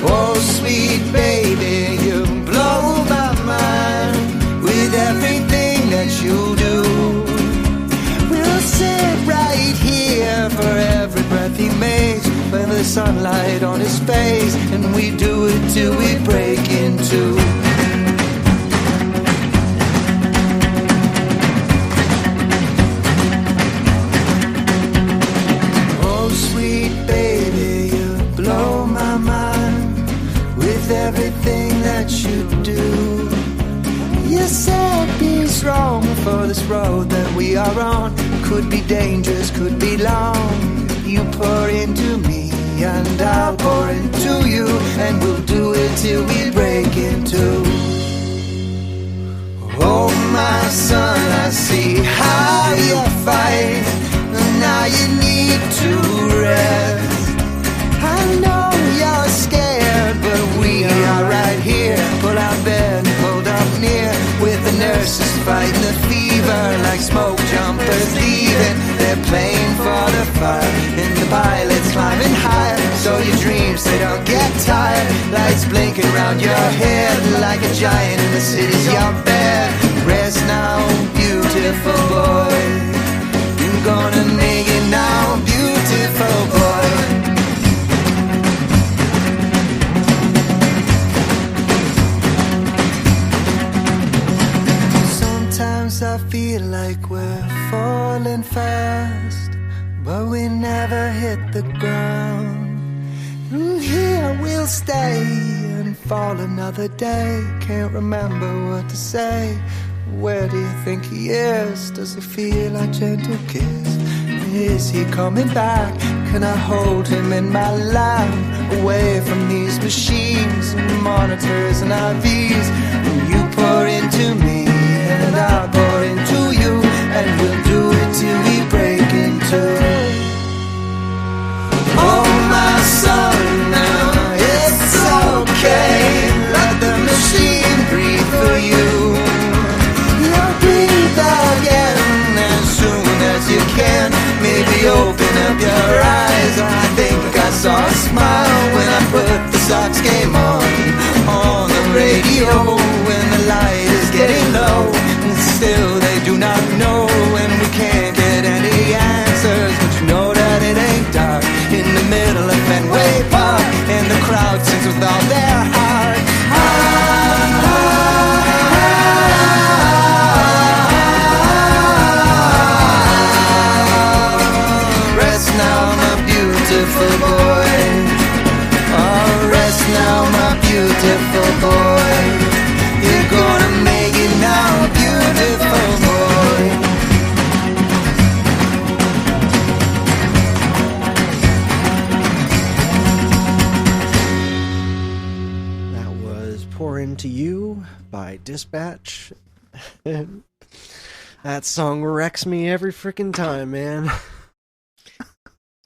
Oh, sweet baby, you blow my mind with everything that you do. We'll sit right here for every breath he makes, with the sunlight on his face, and we do it till we break in two. Oh, sweet baby, you blow my mind with everything that you do. You said be strong, for this road that we are on could be dangerous, could be long. You pour into me and I'll pour into you, and we'll do it till we break in two. Oh, my son, I see how you fight, and now you need to they're playing for the fire, and the pilot's climbing higher, so your dreams, they don't get tired. Lights blinking round your head like a giant in the city's your bed. Rest now, beautiful boy, you're gonna make it now, beautiful boy. Sometimes I feel like we're falling fast, but we never hit the ground. Here we'll stay and fall another day. Can't remember what to say. Where do you think he is? Does he feel a gentle kiss? Is he coming back? Can I hold him in my lap? Away from these machines and monitors and IVs. Will you pour into me and I'll pour into you, and we'll do it till we break in two. Oh my son, now it's okay. Let the machine breathe for you. You'll breathe again as soon as you can. Maybe open up your eyes. I think I saw a smile when I put the Sox game on the radio. When the light is getting low, and still they do not know, and we can't get any answers. But you know that it ain't dark in the middle of Fenway Park, and the crowd sings with all their heart. Rest now, my beautiful boy. Oh, rest now, my beautiful boy. You're gonna make it now, beautiful boy. That was Pour Into You by Dispatch. That song wrecks me every freaking time, man.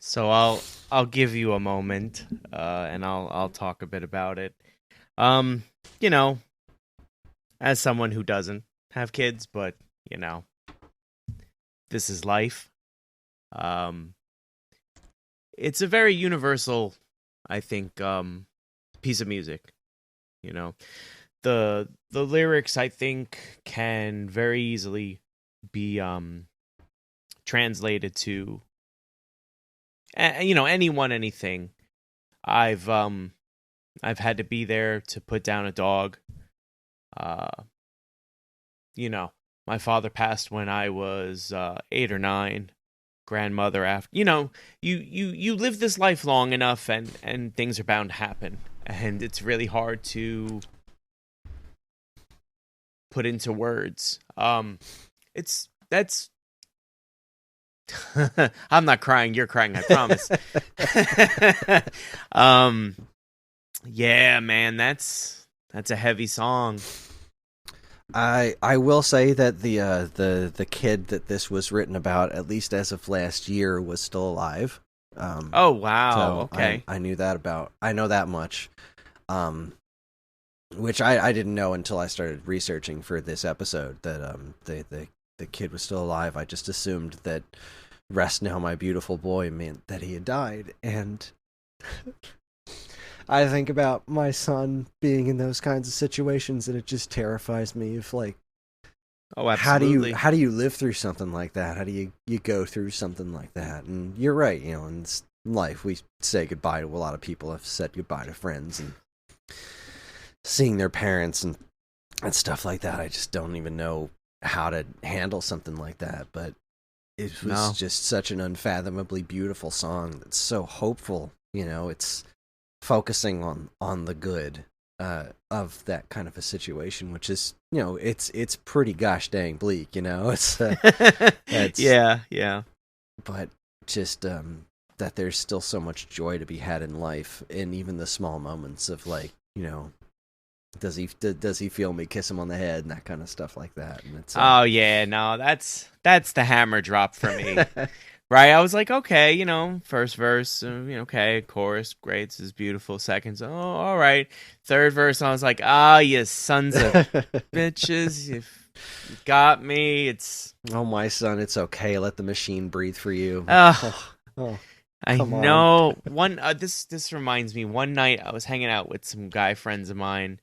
So I'll give you a moment, and I'll talk a bit about it. You know, as someone who doesn't have kids, but you know, this is life. It's a very universal, I think, piece of music. You know, the lyrics, I think, can very easily be translated to, you know, anyone, anything. I've had to be there to put down a dog. You know, my father passed when I was 8 or 9. Grandmother after. You know, you live this life long enough, and things are bound to happen, and it's really hard to put into words. That's I'm not crying, you're crying, I promise. Yeah, man, that's a heavy song. I will say that the kid that this was written about, at least as of last year, was still alive. Oh wow! So okay, I know that much. Which I didn't know until I started researching for this episode, that the kid was still alive. I just assumed that "Rest Now, My Beautiful Boy" meant that he had died, and I think about my son being in those kinds of situations, and it just terrifies me. If like, oh, absolutely. How do you live through something like that? How do you go through something like that? And you're right, you know, in life we say goodbye to a lot of people. I've said goodbye to friends, and seeing their parents and stuff like that, I just don't even know how to handle something like that. But it was just such an unfathomably beautiful song that's so hopeful. You know, it's focusing on the good of that kind of a situation, which is, you know, it's pretty gosh dang bleak. You know, it's yeah. But just that there's still so much joy to be had in life, and even the small moments of, like, you know, does he feel me kiss him on the head and that kind of stuff like that. And it's oh yeah, no, that's the hammer drop for me. Right, I was like, okay, you know, first verse, okay, chorus, great, this is beautiful. Second, all right. Third verse, I was like, you sons of bitches, you Got me. It's Oh, my son, it's okay. Let the machine breathe for you. Oh, I come on. know. This reminds me. One night I was hanging out with some guy friends of mine.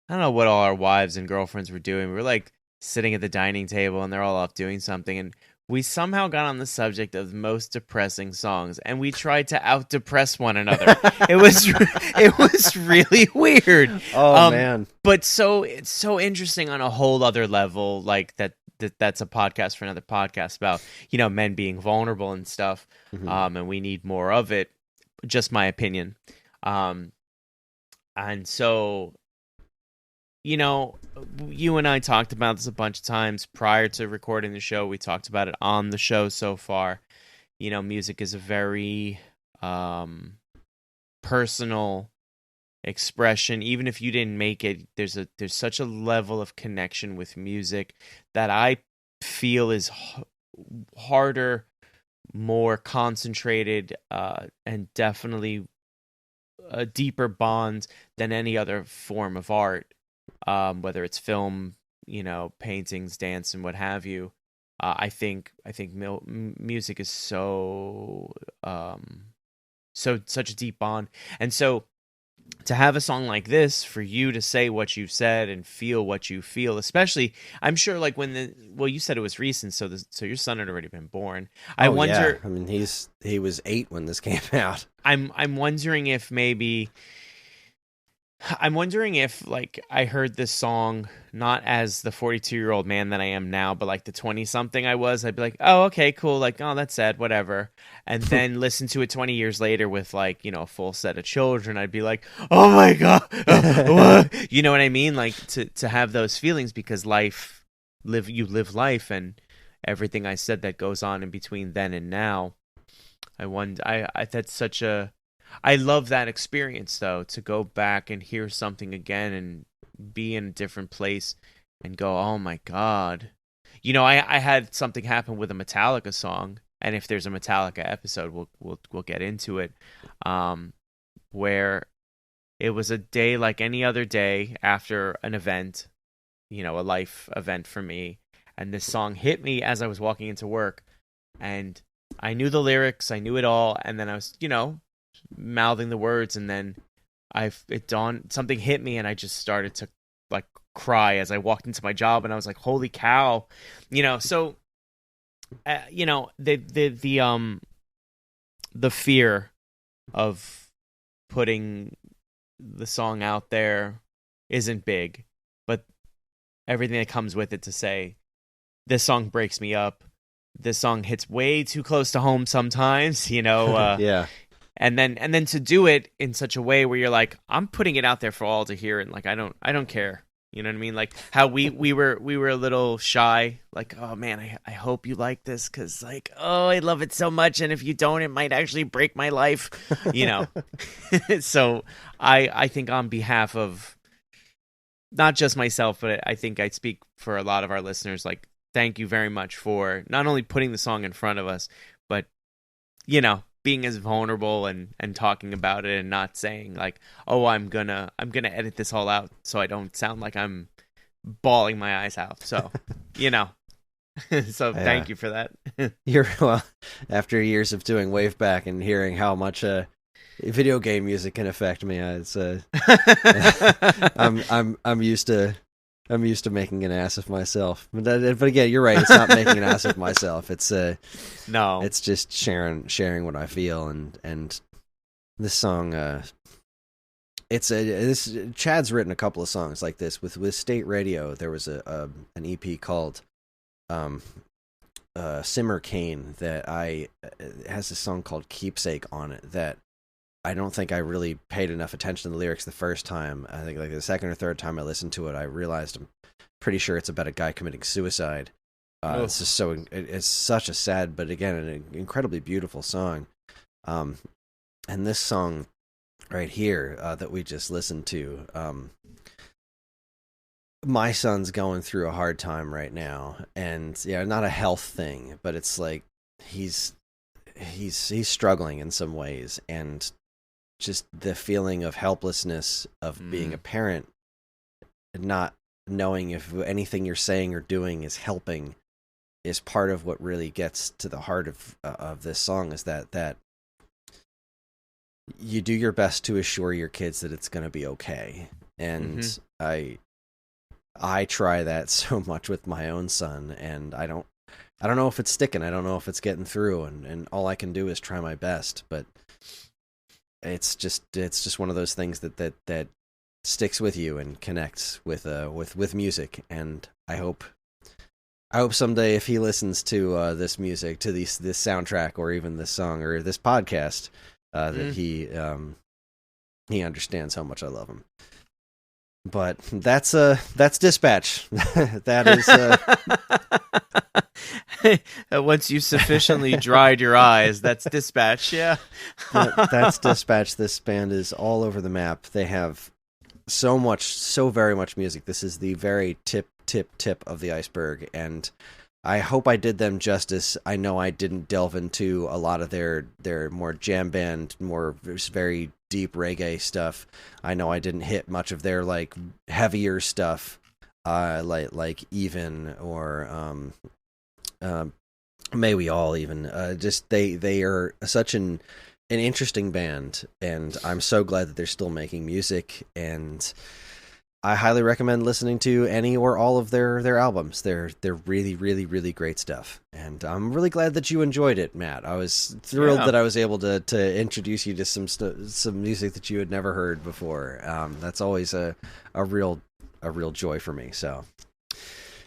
I don't know what all our wives and girlfriends were doing. We were like sitting at the dining table, and they're all off doing something, and we somehow got on the subject of most depressing songs, and we tried to out-depress one another. It was really weird. Oh, man. But it's so interesting on a whole other level, like that's a podcast for another podcast about, men being vulnerable and stuff. And we need more of it. Just my opinion. And so, you and I talked about this a bunch of times prior to recording the show. We talked about it on the show so far. Music is a very personal expression. Even if you didn't make it, there's such a level of connection with music that I feel is harder, more concentrated, and definitely a deeper bond than any other form of art. Whether it's film, paintings, dance, and what have you. I think music is such a deep bond, and so to have a song like this, for you to say what you've said and feel what you feel, especially, I'm sure, like you said it was recent, so your son had already been born. I wonder. Yeah. I mean, he was 8 when this came out. I'm wondering if maybe. I'm wondering if, like, I heard this song not as the 42-year-old man that I am now, but like the 20-something I was. I'd be like, oh, okay, cool. Like, oh, that's sad, whatever. And then listen to it 20 years later with, like, a full set of children. I'd be like, oh my God. What? You know what I mean? Like, to have those feelings, because you live life, and everything I said that goes on in between then and now. That's such a... I love that experience, though, to go back and hear something again and be in a different place and go, oh my God. I had something happen with a Metallica song, and if there's a Metallica episode, we'll get into it, where it was a day like any other day after an event, a life event for me, and this song hit me as I was walking into work, and I knew the lyrics, I knew it all, and then I was, mouthing the words, and then something hit me, and I just started to like cry as I walked into my job, and I was like, holy cow. So the fear of putting the song out there isn't big, but everything that comes with it, to say this song breaks me up, this song hits way too close to home sometimes, Yeah. And then to do it in such a way where you're like, I'm putting it out there for all to hear, and like I don't care. You know what I mean? Like how we were a little shy. Like, oh man, I hope you like this, because like, oh, I love it so much, and if you don't, it might actually break my life. So I think on behalf of not just myself, but I think I speak for a lot of our listeners. Like, thank you very much for not only putting the song in front of us, but being as vulnerable and talking about it, and not saying like, oh, I'm gonna edit this all out so I don't sound like I'm bawling my eyes out. So, so thank you for that. Well, after years of doing Wave Back and hearing how much video game music can affect me, it's I'm used to making an ass of myself, but again, you're right. It's not making an ass of myself. It's no. It's just sharing what I feel, and this song. Chad's written a couple of songs like this with State Radio. There was an EP called Simmer Kane that has a song called Keepsake on it that I don't think I really paid enough attention to the lyrics the first time. I think like the second or third time I listened to it, I realized I'm pretty sure it's about a guy committing suicide. It's just it's such a sad, but again, an incredibly beautiful song. And this song right here that we just listened to, my son's going through a hard time right now, and not a health thing, but it's like he's struggling in some ways, and just the feeling of helplessness of being a parent, not knowing if anything you're saying or doing is helping is part of what really gets to the heart of this song, is that you do your best to assure your kids that it's going to be okay. And I try that so much with my own son, and I don't know if it's sticking. I don't know if it's getting through, and all I can do is try my best. But it's just one of those things that sticks with you and connects with music. And I hope someday, if he listens to this music, to this soundtrack, or even this song or this podcast, that he understands how much I love him. But that's Dispatch. That is once you sufficiently dried your eyes, that's Dispatch. Yeah, that's Dispatch. This band is all over the map. They have so very much music. This is the very tip of the iceberg, and I hope I did them justice. I know I didn't delve into a lot of their more jam band, more very deep reggae stuff. I know I didn't hit much of their like heavier stuff, like Even or May We All even. Just they are such an interesting band, and I'm so glad that they're still making music, and I highly recommend listening to any or all of their albums. They're really, really, really great stuff. And I'm really glad that you enjoyed it, Matt. I was thrilled that I was able to introduce you to some music that you had never heard before. That's always a real joy for me. So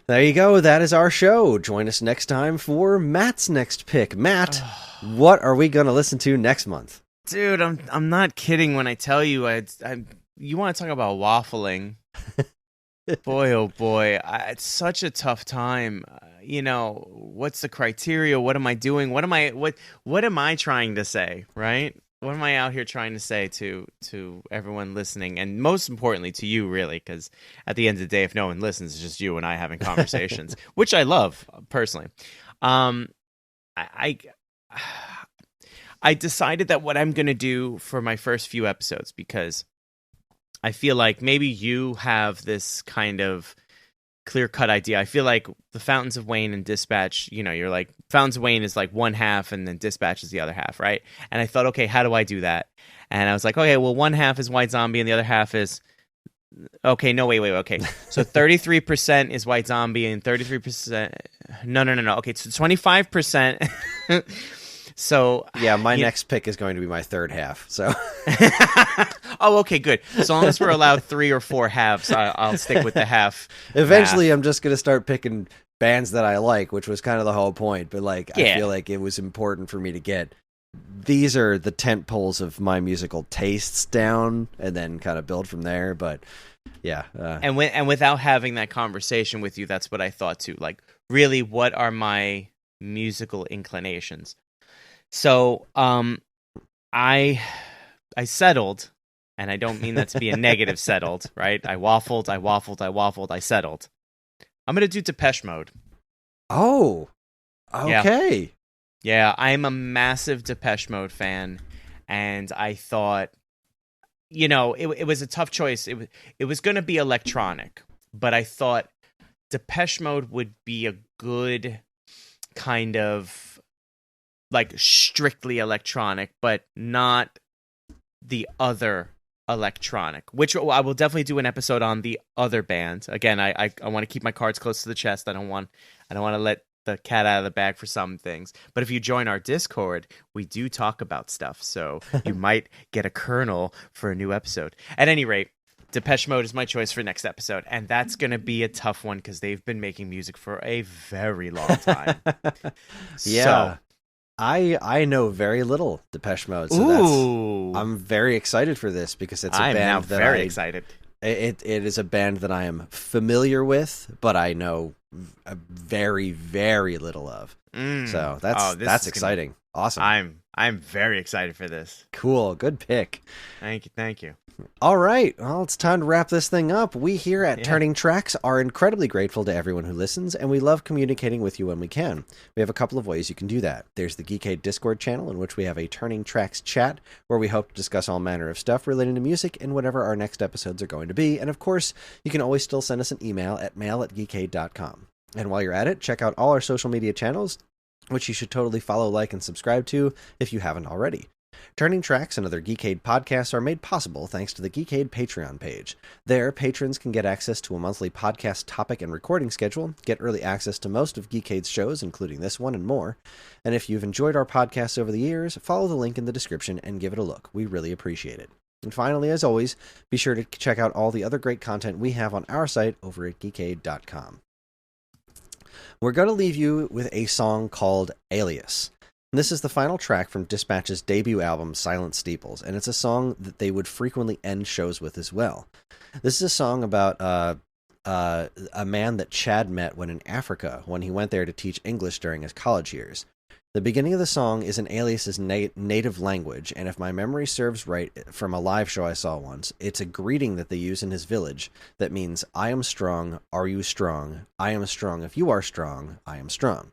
there you go. That is our show. Join us next time for Matt's next pick. Matt, what are we going to listen to next month? Dude, I'm not kidding when I tell you you want to talk about waffling. Boy, oh boy, it's such a tough time. What's the criteria? What am I doing? What am I trying to say, right? What am I out here trying to say to everyone listening? And most importantly to you, really, because at the end of the day, if no one listens, it's just you and I having conversations, which I love personally. I decided that what I'm going to do for my first few episodes, because I feel like maybe you have this kind of clear-cut idea. I feel like the Fountains of Wayne and Dispatch, you're like, Fountains of Wayne is like one half and then Dispatch is the other half, right? And I thought, okay, how do I do that? And I was like, okay, well, one half is White Zombie and the other half is... Okay, no, wait, okay. So 33% is White Zombie and 33%... No. Okay, so 25%... So yeah, my next pick is going to be my third half. So, oh, okay, good. As long as we're allowed 3 or 4 halves, I'll stick with the half. Eventually, I'm just going to start picking bands that I like, which was kind of the whole point. But I feel like it was important for me to get these are the tent poles of my musical tastes down, and then kind of build from there. But yeah, and without having that conversation with you, that's what I thought too. Like, really, what are my musical inclinations? So, I settled, and I don't mean that to be a negative settled, right? I waffled, I settled. I'm going to do Depeche Mode. Oh, okay. Yeah, I'm a massive Depeche Mode fan, and I thought, it was a tough choice. It was going to be electronic, but I thought Depeche Mode would be a good kind of like strictly electronic, but not the other electronic, which I will definitely do an episode on the other band. Again, I want to keep my cards close to the chest. I don't want to let the cat out of the bag for some things. But if you join our Discord, we do talk about stuff. So you might get a kernel for a new episode. At any rate, Depeche Mode is my choice for next episode, and that's going to be a tough one because they've been making music for a very long time. Yeah. So, I know very little Depeche Mode, so I'm very excited for this because it's a band now that very excited. It is a band that I am familiar with, but I know very, very little of. So that's exciting. Awesome. I'm very excited for this. Cool. Good pick. Thank you. All right. Well, it's time to wrap this thing up. We here at Turning Tracks are incredibly grateful to everyone who listens, and we love communicating with you when we can. We have a couple of ways you can do that. There's the Geekade Discord channel, in which we have a Turning Tracks chat, where we hope to discuss all manner of stuff relating to music and whatever our next episodes are going to be. And of course, you can always still send us an email at mail@geekade.com. And while you're at it, check out all our social media channels, which you should totally follow, like, and subscribe to if you haven't already. Turning Tracks and other Geekade podcasts are made possible thanks to the Geekade Patreon page. There, patrons can get access to a monthly podcast topic and recording schedule, get early access to most of Geekade's shows, including this one and more. And if you've enjoyed our podcasts over the years, follow the link in the description and give it a look. We really appreciate it. And finally, as always, be sure to check out all the other great content we have on our site over at geekade.com. We're going to leave you with a song called Alias. This is the final track from Dispatch's debut album, Silent Steeples, and it's a song that they would frequently end shows with as well. This is a song about a man that Chad met when in Africa, when he went there to teach English during his college years. The beginning of the song is in Alias's native language, and if my memory serves right from a live show I saw once, it's a greeting that they use in his village that means, I am strong, are you strong? I am strong, if you are strong, I am strong.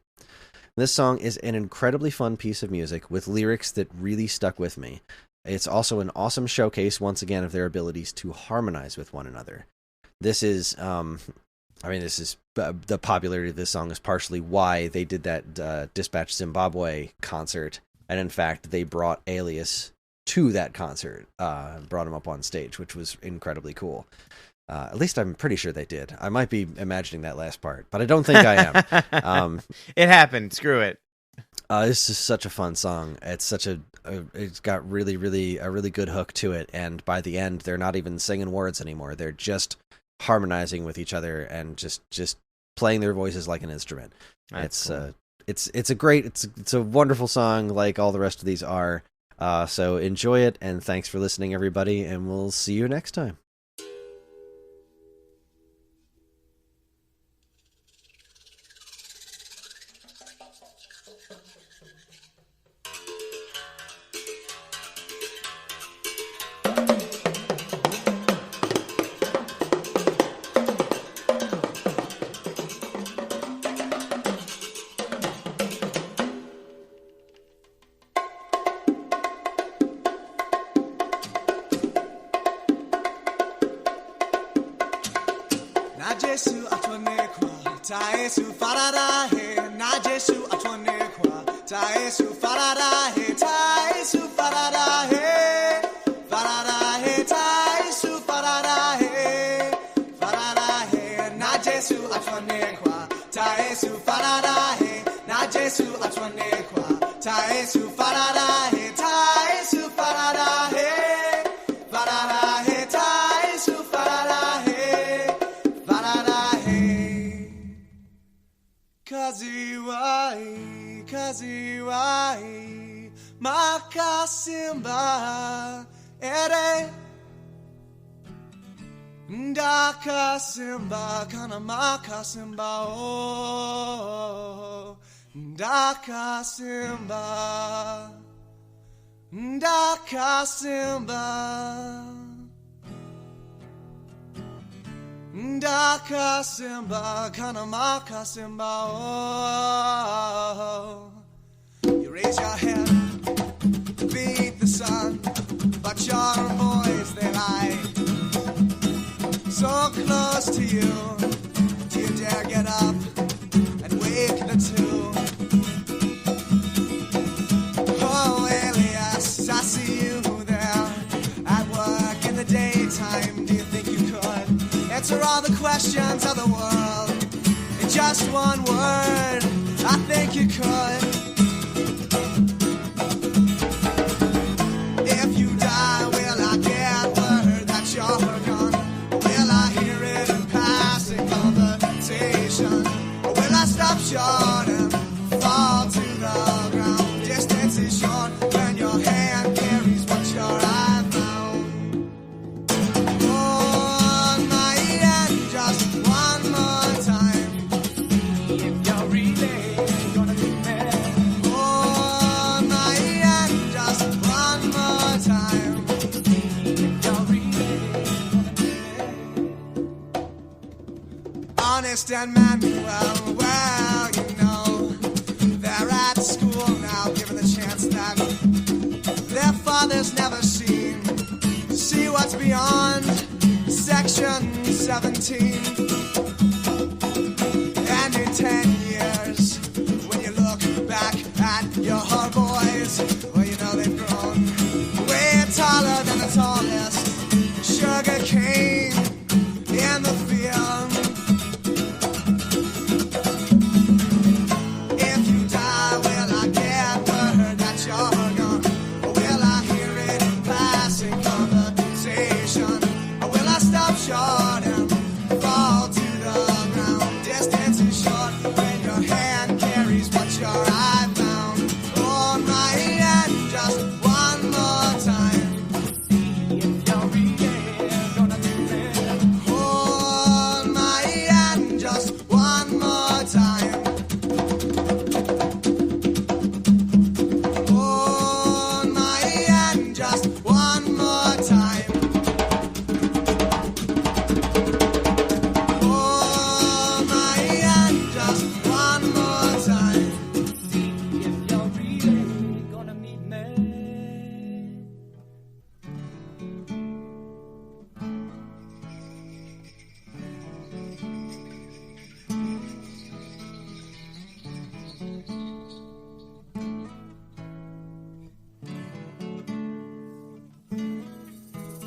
This song is an incredibly fun piece of music with lyrics that really stuck with me. It's also an awesome showcase, once again, of their abilities to harmonize with one another. This is, the popularity of this song is partially why they did that Dispatch Zimbabwe concert, and in fact, they brought Alias to that concert, brought him up on stage, which was incredibly cool. At least I'm pretty sure they did. I might be imagining that last part, but I don't think I am. It happened. Screw it. This is such a fun song. It's it's got a really good hook to it. And by the end, they're not even singing words anymore. They're just harmonizing with each other and just playing their voices like an instrument. That's cool. It's a wonderful song, like all the rest of these are. So enjoy it, and thanks for listening, everybody. And we'll see you next time. Kaziwai Makasimba Ere Ndakasimba Kana Makasimba Oh Ndakasimba Ndakasimba Kana Makasimba Oh. You raise your head, beat the sun, but your boys, they lie so close to you. Do you dare get up and wake the two? Oh, Alias, I see you there at work in the daytime. Do you think you could answer all the questions of the world in just one word? I think you could. If you die, will I get word that you're gone? Will I hear it in passing conversation? Or will I stop short and fall to the ground? Distance is short when your hand carries what your eye found. On my end, just one more time. If you're really gonna be mad. On my end, just one more time. If you're really August and Manuel, well, you know, they're at school now, given the chance that their fathers never seen. See what's beyond Section 17. And in 10 years, when you look back at your boys, well, you know they've grown way taller than the tallest sugar cane in the field. If you die, will I get word that you're gone? Or will I hear it in passing conversation? Or will I stop short and fall to the ground? Distance is short when your hand carries what your eye found. Hold my hand just one more time. See if you're really gonna be there. Hold my hand just one more time. Hold my hand just one more time. Hold my hand just one more time. See if you're really gonna meet me.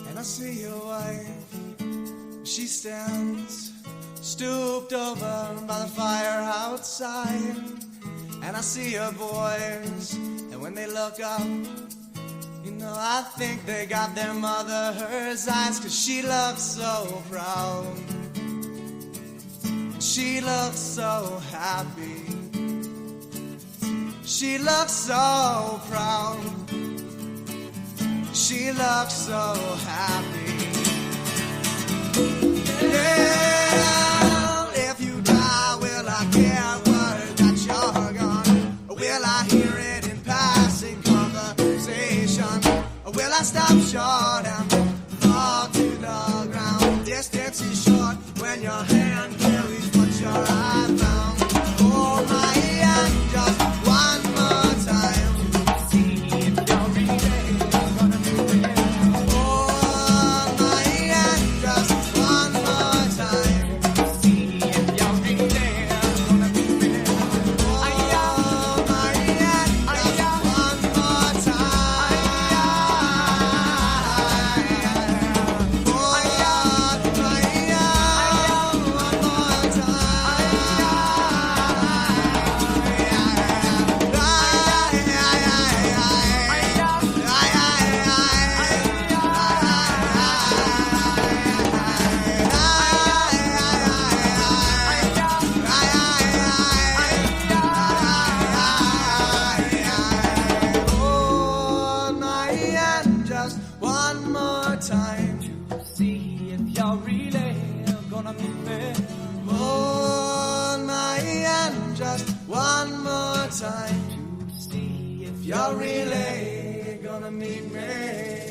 And I see your wife, she stands stooped over by the fire outside. And I see your boys, and when they look up, you know, I think they got their mother's eyes, 'cause she looks so proud. She looks so happy. She looks so proud. She looks so happy. Yeah, if you die, will I get word that you're gone? Or will I hear it in passing conversation? Or will I stop short and fall to the ground? Distance is short when your hand carries what your eye found. Hold my hand just one more time. See if you're really gonna be there. Hold my hand just one more time. See if you're really gonna be there. Hold my hand just one more time. Hold my hand one more Hold my hand just one more time to see if you're really gonna meet me. Hold my hand just one more time to see if you're really gonna meet me.